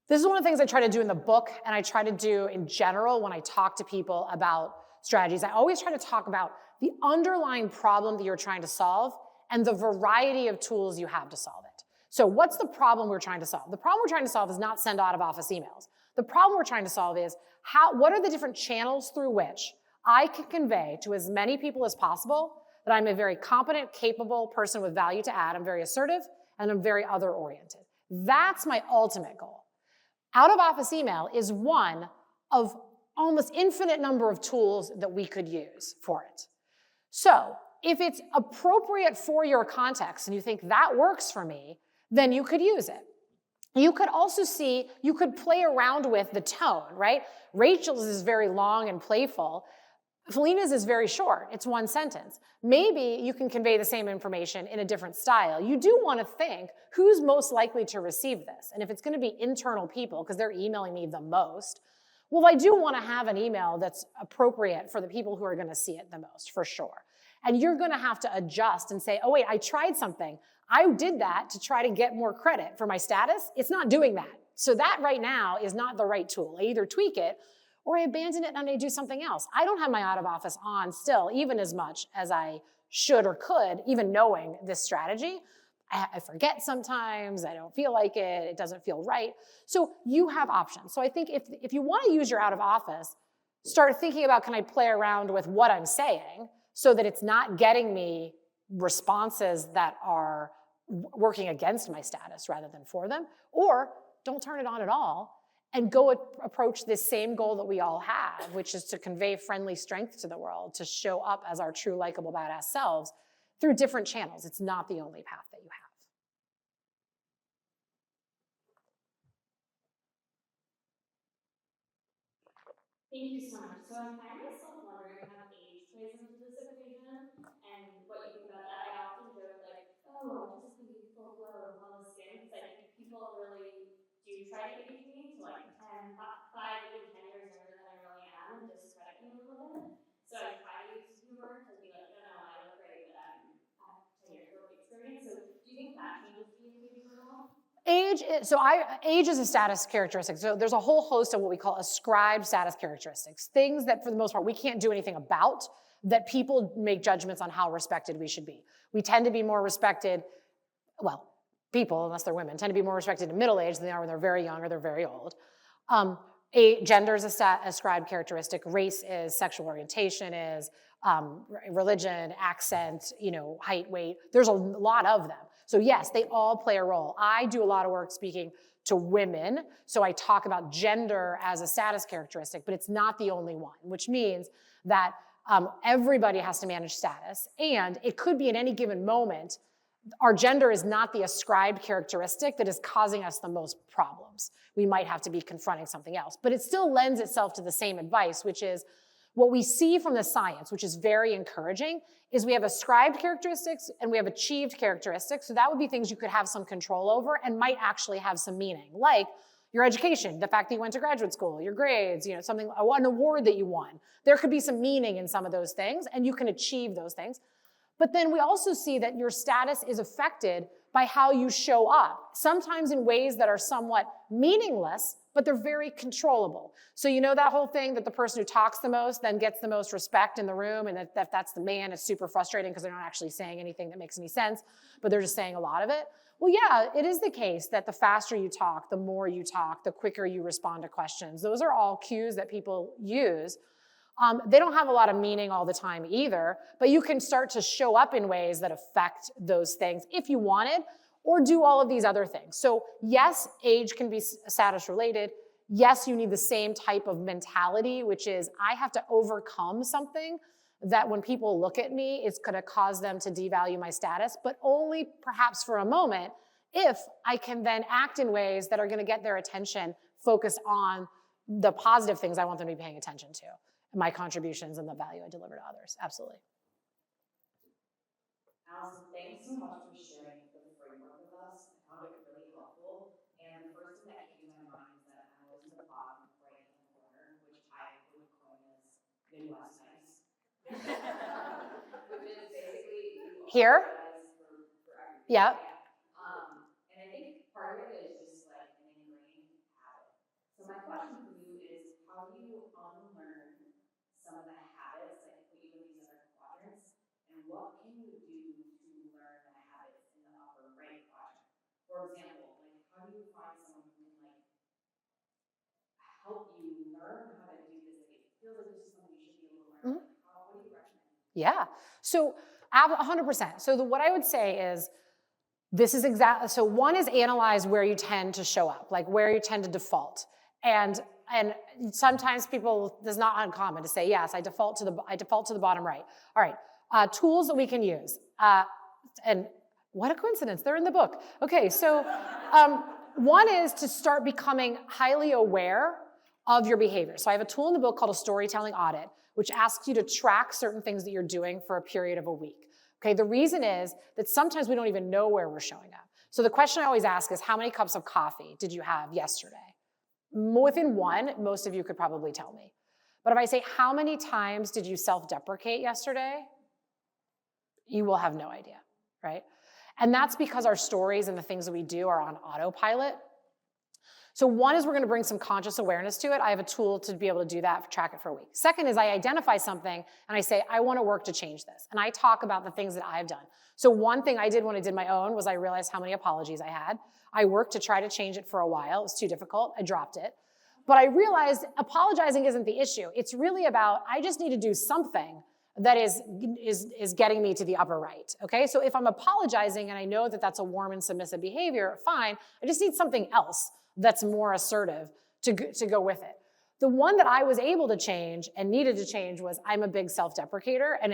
[SPEAKER 1] This is one of the things I try to do in the book, and I try to do in general when I talk to people about strategies. I always try to talk about the underlying problem that you're trying to solve and the variety of tools you have to solve it. So what's the problem we're trying to solve? The problem we're trying to solve is not send out-of-office emails. The problem we're trying to solve is what are the different channels through which I can convey to as many people as possible that I'm a very competent, capable person with value to add. I'm very assertive, and I'm very other-oriented. That's my ultimate goal. Out-of-office email is one of almost infinite number of tools that we could use for it. So if it's appropriate for your context and you think that works for me, then you could use it. You could also you could play around with the tone, right? Rachel's is very long and playful. Felina's is very short. It's one sentence. Maybe you can convey the same information in a different style. You do want to think who's most likely to receive this. And if it's going to be internal people, because they're emailing me the most, well, I do want to have an email that's appropriate for the people who are going to see it the most, for sure. And you're going to have to adjust and say, oh, wait, I tried something. I did that to try to get more credit for my status. It's not doing that. So that right now is not the right tool. I either tweak it or I abandon it and I do something else. I don't have my out of office on still, even as much as I should or could, even knowing this strategy. I forget sometimes, I don't feel like it, it doesn't feel right. So you have options. So I think if you want to use your out of office, start thinking about, can I play around with what I'm saying so that it's not getting me responses that are working against my status rather than for them, or don't turn it on at all and go approach this same goal that we all have, which is to convey friendly strength to the world, to show up as our true, likable, badass selves through different channels. It's not the only path that you have.
[SPEAKER 2] Thank you so much. So I find myself wondering how age plays into this equation and what you think about that. I often joke like, oh,
[SPEAKER 3] try to age me to like 10, 5, even 10 years younger than I really am and discredit me a little bit. So I try to use humor to be like, no, I look great, but I'm at 10 years worth experience. So do you think that changes behavior at all?
[SPEAKER 1] Age is a status characteristic. So there's a whole host of what we call ascribed status characteristics, things that for the most part we can't do anything about, that people make judgments on how respected we should be. We tend to be more respected, well, people, unless they're women, tend to be more respected in middle age than they are when they're very young or they're very old. Gender is a ascribed characteristic. Race is, sexual orientation is, religion, accent, height, weight. There's a lot of them. So yes, they all play a role. I do a lot of work speaking to women, so I talk about gender as a status characteristic, but it's not the only one, which means that everybody has to manage status, and it could be in any given moment, our gender is not the ascribed characteristic that is causing us the most problems. We might have to be confronting something else, but it still lends itself to the same advice, which is what we see from the science, which is very encouraging, is we have ascribed characteristics and we have achieved characteristics. So that would be things you could have some control over and might actually have some meaning, like your education, the fact that you went to graduate school, your grades, something, an award that you won. There could be some meaning in some of those things, and you can achieve those things. But then we also see that your status is affected by how you show up, sometimes in ways that are somewhat meaningless, but they're very controllable. So that whole thing that the person who talks the most then gets the most respect in the room, and that's the man, it's super frustrating because they're not actually saying anything that makes any sense, but they're just saying a lot of it. Well, yeah, it is the case that the faster you talk, the more you talk, the quicker you respond to questions. Those are all cues that people use. They don't have a lot of meaning all the time either, but you can start to show up in ways that affect those things if you wanted, or do all of these other things. So yes, age can be status related. Yes, you need the same type of mentality, which is I have to overcome something that when people look at me, it's going to cause them to devalue my status, but only perhaps for a moment if I can then act in ways that are going to get their attention focused on the positive things I want them to be paying attention to, my contributions and the value I deliver to others. Absolutely.
[SPEAKER 4] Allison, thanks so much for sharing the framework with us. I found it really helpful. And the first thing that came to my mind is that I was in the bottom right-hand corner, which I would coin as Midwest nice. Which is basically you
[SPEAKER 1] Here?
[SPEAKER 4] apologize for everything.
[SPEAKER 1] Yeah.
[SPEAKER 4] And I think part of it is just like an ingrained habit. So my question for you is, how do you unlearn some of the habits that put you in these other quadrants? And what can you do to learn the habits in the upper right quadrant? For example, like how do you find someone who can like help you learn how to do this? Like, it feels like this is something you should be able to learn.
[SPEAKER 1] Mm-hmm.
[SPEAKER 4] Like, what do you recommend?
[SPEAKER 1] Yeah. So 100%. So what I would say is this is exactly, so one is analyze where you tend to show up, like where you tend to default. And sometimes people, it's not uncommon to say, yes, I default to the bottom right. All right, tools that we can use. And what a coincidence, they're in the book. Okay, so one is to start becoming highly aware of your behavior. So I have a tool in the book called a storytelling audit, which asks you to track certain things that you're doing for a period of a week. Okay, the reason is that sometimes we don't even know where we're showing up. So the question I always ask is, how many cups of coffee did you have yesterday? Within one, most of you could probably tell me. But if I say, how many times did you self-deprecate yesterday? You will have no idea, right? And that's because our stories and the things that we do are on autopilot. So one is we're going to bring some conscious awareness to it. I have a tool to be able to do that, track it for a week. Second is I identify something and I say, I want to work to change this. And I talk about the things that I've done. So one thing I did when I did my own was I realized how many apologies I had. I worked to try to change it for a while. It was too difficult. I dropped it. But I realized apologizing isn't the issue. It's really about, I just need to do something that is getting me to the upper right, okay? So if I'm apologizing and I know that that's a warm and submissive behavior, fine. I just need something else that's more assertive to go with it. The one that I was able to change and needed to change was I'm a big self-deprecator, and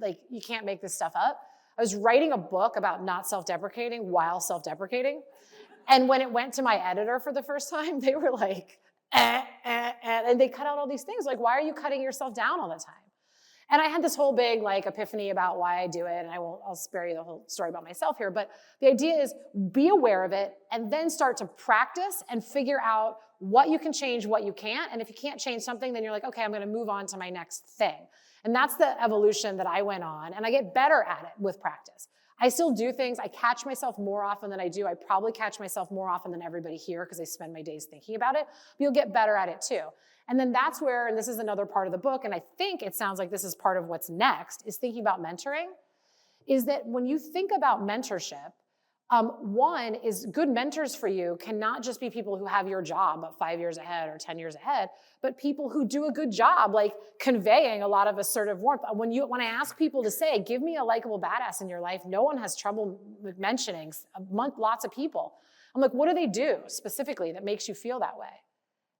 [SPEAKER 1] like you can't make this stuff up. I was writing a book about not self-deprecating while self-deprecating, and when it went to my editor for the first time, they were like, and they cut out all these things. Like, why are you cutting yourself down all the time? And I had this whole big like epiphany about why I do it, and I'll spare you the whole story about myself here, but the idea is be aware of it and then start to practice and figure out what you can change, what you can't, and if you can't change something, then you're like, okay, I'm gonna move on to my next thing. And that's the evolution that I went on, and I get better at it with practice. I still do things, I catch myself more often than I do. I probably catch myself more often than everybody here because I spend my days thinking about it, but you'll get better at it too. And then that's where, and this is another part of the book, and I think it sounds like this is part of what's next, is thinking about mentoring, is that when you think about mentorship, one is good mentors for you cannot just be people who have your job 5 years ahead or 10 years ahead, but people who do a good job, like conveying a lot of assertive warmth. When I ask people to say, give me a likable badass in your life, no one has trouble with mentioning lots of people. I'm like, what do they do specifically that makes you feel that way?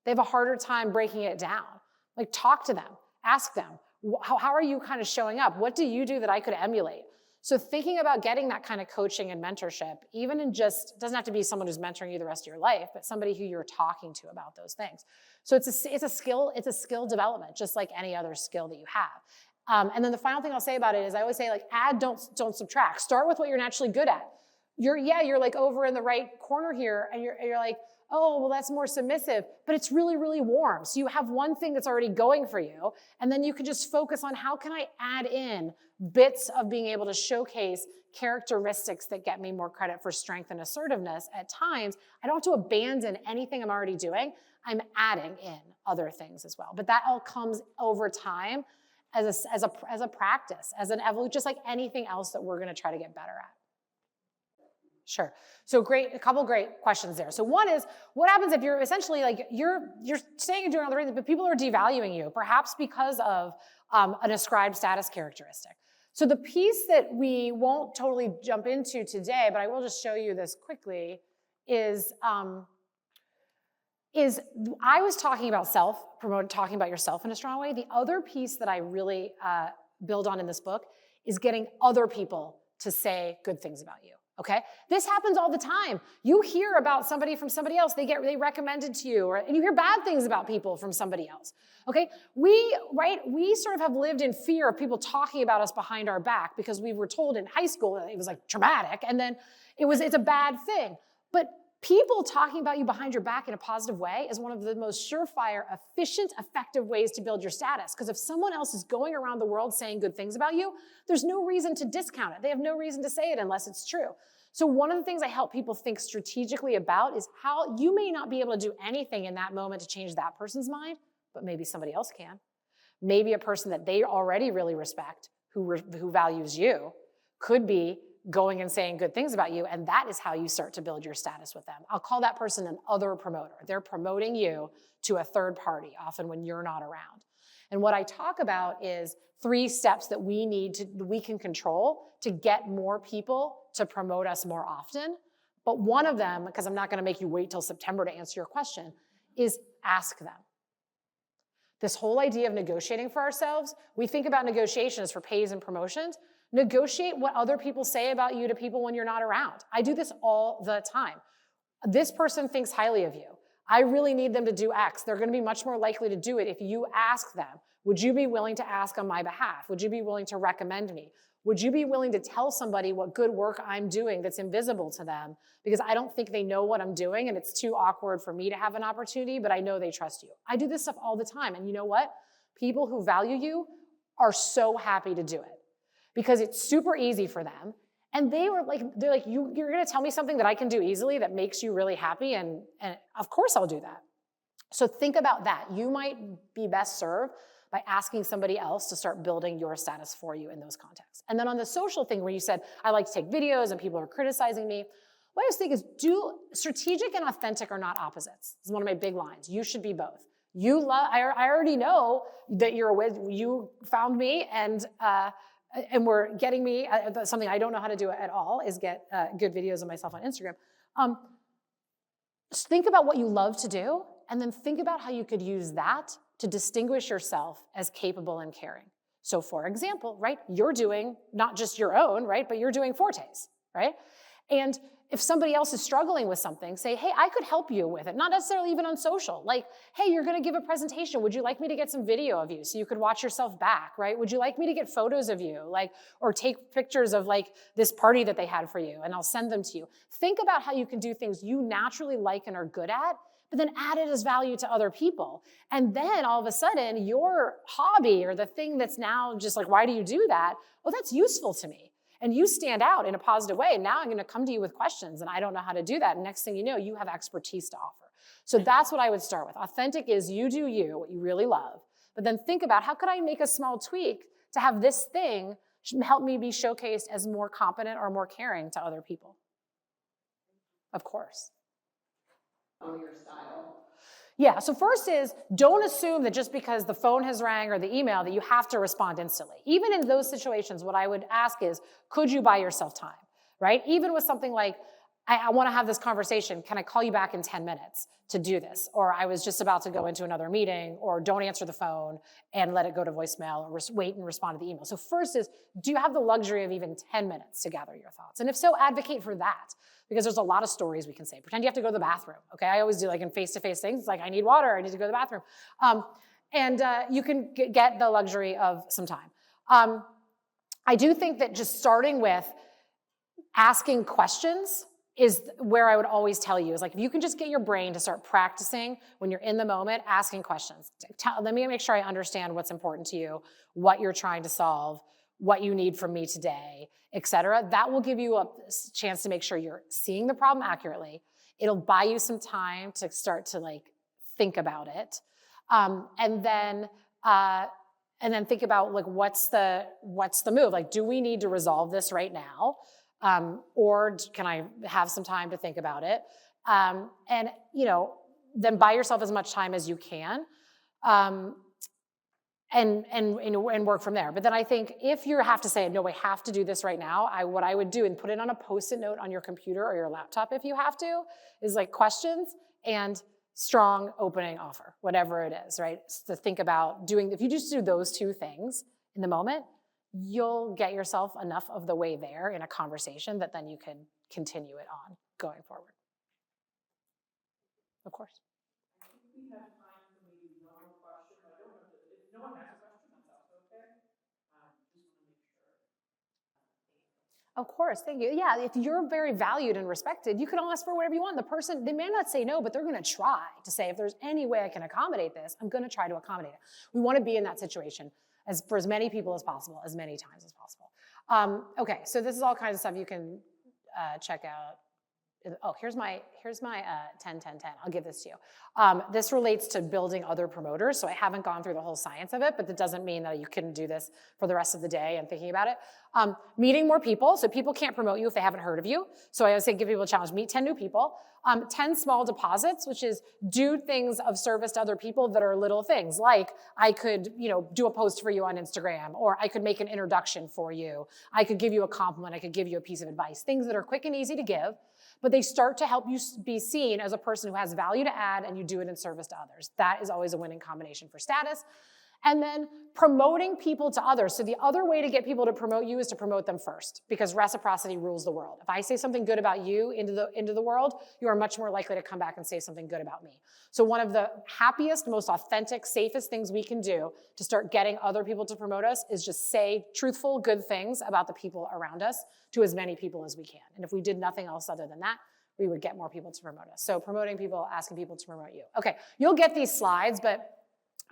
[SPEAKER 1] They have a harder time breaking it down. Like, talk to them, ask them, how are you kind of showing up? What do you do that I could emulate? So thinking about getting that kind of coaching and mentorship, even in just, doesn't have to be someone who's mentoring you the rest of your life, but somebody who you're talking to about those things. So it's a skill development, just like any other skill that you have. And then the final thing I'll say about it is I always say, like, add, don't subtract. Start with what you're naturally good at. You're like over in the right corner here, and you're like, oh, well, that's more submissive, but it's really, really warm. So you have one thing that's already going for you, and then you can just focus on how can I add in bits of being able to showcase characteristics that get me more credit for strength and assertiveness. At times, I don't have to abandon anything I'm already doing. I'm adding in other things as well. But that all comes over time as a practice, as an evolution, just like anything else that we're going to try to get better at. Sure. So a couple great questions there. So one is, what happens if you're essentially like, you're saying and doing all the right things, but people are devaluing you, perhaps because of an ascribed status characteristic. So the piece that we won't totally jump into today, but I will just show you this quickly, is I was talking about talking about yourself in a strong way. The other piece that I really build on in this book is getting other people to say good things about you. Okay, this happens all the time. You hear about somebody from somebody else, they recommended to you, and you hear bad things about people from somebody else. Okay, we sort of have lived in fear of people talking about us behind our back because we were told in high school that it was like traumatic, and then it's a bad thing. But people talking about you behind your back in a positive way is one of the most surefire, efficient, effective ways to build your status. Because if someone else is going around the world saying good things about you, there's no reason to discount it. They have no reason to say it unless it's true. So one of the things I help people think strategically about is how you may not be able to do anything in that moment to change that person's mind, but maybe somebody else can. Maybe a person that they already really respect, who values you, could be going and saying good things about you, and that is how you start to build your status with them. I'll call that person an other promoter. They're promoting you to a third party, often when you're not around. And what I talk about is 3 steps that we can control to get more people to promote us more often. But one of them, because I'm not going to make you wait till September to answer your question, is ask them. This whole idea of negotiating for ourselves, we think about negotiations for pays and promotions. Negotiate what other people say about you to people when you're not around. I do this all the time. This person thinks highly of you. I really need them to do X. They're going to be much more likely to do it if you ask them. Would you be willing to ask on my behalf? Would you be willing to recommend me? Would you be willing to tell somebody what good work I'm doing that's invisible to them? Because I don't think they know what I'm doing and it's too awkward for me to have an opportunity, but I know they trust you. I do this stuff all the time. And you know what? People who value you are so happy to do it because it's super easy for them. And they're like, you're going to tell me something that I can do easily that makes you really happy. And of course I'll do that. So think about that. You might be best served by asking somebody else to start building your status for you in those contexts. And then on the social thing where you said, I like to take videos and people are criticizing me, what I was thinking is strategic and authentic are not opposites. This is one of my big lines. You should be both. I already know that you found me and were getting me, something I don't know how to do at all is get good videos of myself on Instagram. Think about what you love to do and then think about how you could use that to distinguish yourself as capable and caring. So for example, right, you're doing not just your own, right, but you're doing Forte's, right? And if somebody else is struggling with something, say, hey, I could help you with it. Not necessarily even on social. Like, hey, you're gonna give a presentation. Would you like me to get some video of you so you could watch yourself back, right? Would you like me to get photos of you, like, or take pictures of like this party that they had for you and I'll send them to you. Think about how you can do things you naturally like and are good at, but then add it as value to other people. And then all of a sudden, your hobby or the thing that's now just like, why do you do that? Oh, that's useful to me. And you stand out in a positive way. And now I'm gonna come to you with questions and I don't know how to do that. And next thing you know, you have expertise to offer. So that's what I would start with. Authentic is you do you, what you really love. But then think about how could I make a small tweak to have this thing help me be showcased as more competent or more caring to other people? Of course.
[SPEAKER 4] Know your style.
[SPEAKER 1] Yeah, so first is don't assume that just because the phone has rang or the email that you have to respond instantly. Even in those situations, what I would ask is, could you buy yourself time, right? Even with something like, I want to have this conversation, can I call you back in 10 minutes to do this? Or I was just about to go into another meeting, or don't answer the phone and let it go to voicemail, or wait and respond to the email. So first is, do you have the luxury of even 10 minutes to gather your thoughts? And if so, advocate for that. Because there's a lot of stories we can say. Pretend you have to go to the bathroom, okay? I always do like in face-to-face things. It's like, I need water, I need to go to the bathroom. You can get the luxury of some time. I do think that just starting with asking questions is where I would always tell you, is like, if you can just get your brain to start practicing when you're in the moment, asking questions. Let me make sure I understand what's important to you, what you're trying to solve, what you need from me today, et cetera. That will give you a chance to make sure you're seeing the problem accurately. It'll buy you some time to start to like think about it. And then think about like, what's the move? Like, do we need to resolve this right now? Or can I have some time to think about it? Then buy yourself as much time as you can. And work from there. But then I think if you have to say, no, I have to do this right now, what I would do, and put it on a Post-it note on your computer or your laptop if you have to, is like questions and strong opening offer, whatever it is, right? To think about doing, if you just do those two things in the moment, you'll get yourself enough of the way there in a conversation that then you can continue it on going forward. Of course.
[SPEAKER 5] We have time for maybe one more question, but I don't know if no one has a question, that's also okay. Just want to make sure.
[SPEAKER 1] Of course, thank you. Yeah, if you're very valued and respected, you can ask for whatever you want. The person, they may not say no, but they're going to try to say, if there's any way I can accommodate this, I'm going to try to accommodate it. We want to be in that situation for as many people as possible, as many times as possible. Okay, so this is all kinds of stuff you can check out. Oh, here's my 10-10-10. I'll give this to you. This relates to building other promoters. So I haven't gone through the whole science of it, but that doesn't mean that you couldn't do this for the rest of the day and thinking about it. Meeting more people. So people can't promote you if they haven't heard of you. So I always say give people a challenge. Meet 10 new people. 10 small deposits, which is do things of service to other people that are little things. Like I could, do a post for you on Instagram, or I could make an introduction for you. I could give you a compliment. I could give you a piece of advice. Things that are quick and easy to give, but they start to help you be seen as a person who has value to add, and you do it in service to others. That is always a winning combination for status. And then promoting people to others. So the other way to get people to promote you is to promote them first, because reciprocity rules the world. If I say something good about you into the world, you are much more likely to come back and say something good about me. So one of the happiest, most authentic, safest things we can do to start getting other people to promote us is just say truthful, good things about the people around us to as many people as we can. And if we did nothing else other than that, we would get more people to promote us. So promoting people, asking people to promote you. Okay, you'll get these slides, but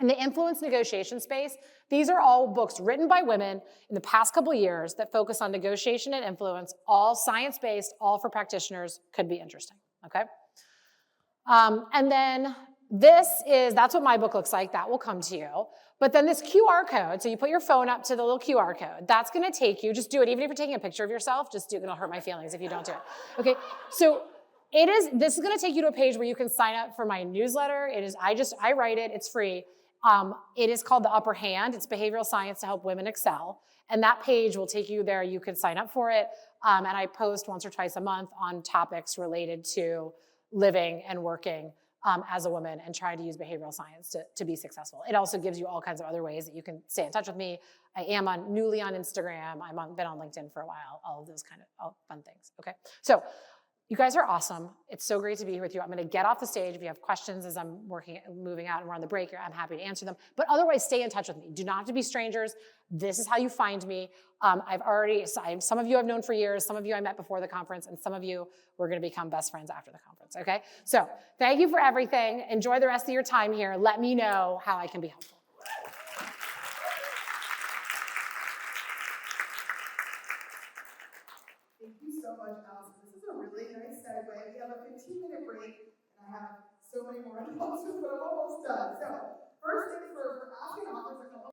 [SPEAKER 1] in the influence negotiation space, these are all books written by women in the past couple years that focus on negotiation and influence, all science-based, all for practitioners, could be interesting, okay? And then that's what my book looks like. That will come to you. But then this QR code, so you put your phone up to the little QR code, that's gonna take you, just do it, even if you're taking a picture of yourself, just do it, it'll hurt my feelings if you don't do it, okay? So this is gonna take you to a page where you can sign up for my newsletter. I write it, it's free. It is called The Upper Hand. It's behavioral science to help women excel. And that page will take you there. You can sign up for it. And I post once or twice a month on topics related to living and working as a woman and trying to use behavioral science to be successful. It also gives you all kinds of other ways that you can stay in touch with me. I am newly on Instagram. Been on LinkedIn for a while, all of those kind of fun things, okay? So You guys are awesome. It's so great to be here with you. I'm going to get off the stage. If you have questions as I'm moving out and we're on the break, I'm happy to answer them. But otherwise, stay in touch with me. Do not have to be strangers. This is how you find me. Some of you I've known for years, some of you I met before the conference, and some of you we're going to become best friends after the conference, okay? So thank you for everything. Enjoy the rest of your time here. Let me know how I can be helpful.
[SPEAKER 6] Thank you so much, Allison. This is a really nice segue. We have a 15-minute break, and I have so many more announcements, but I'm almost done. So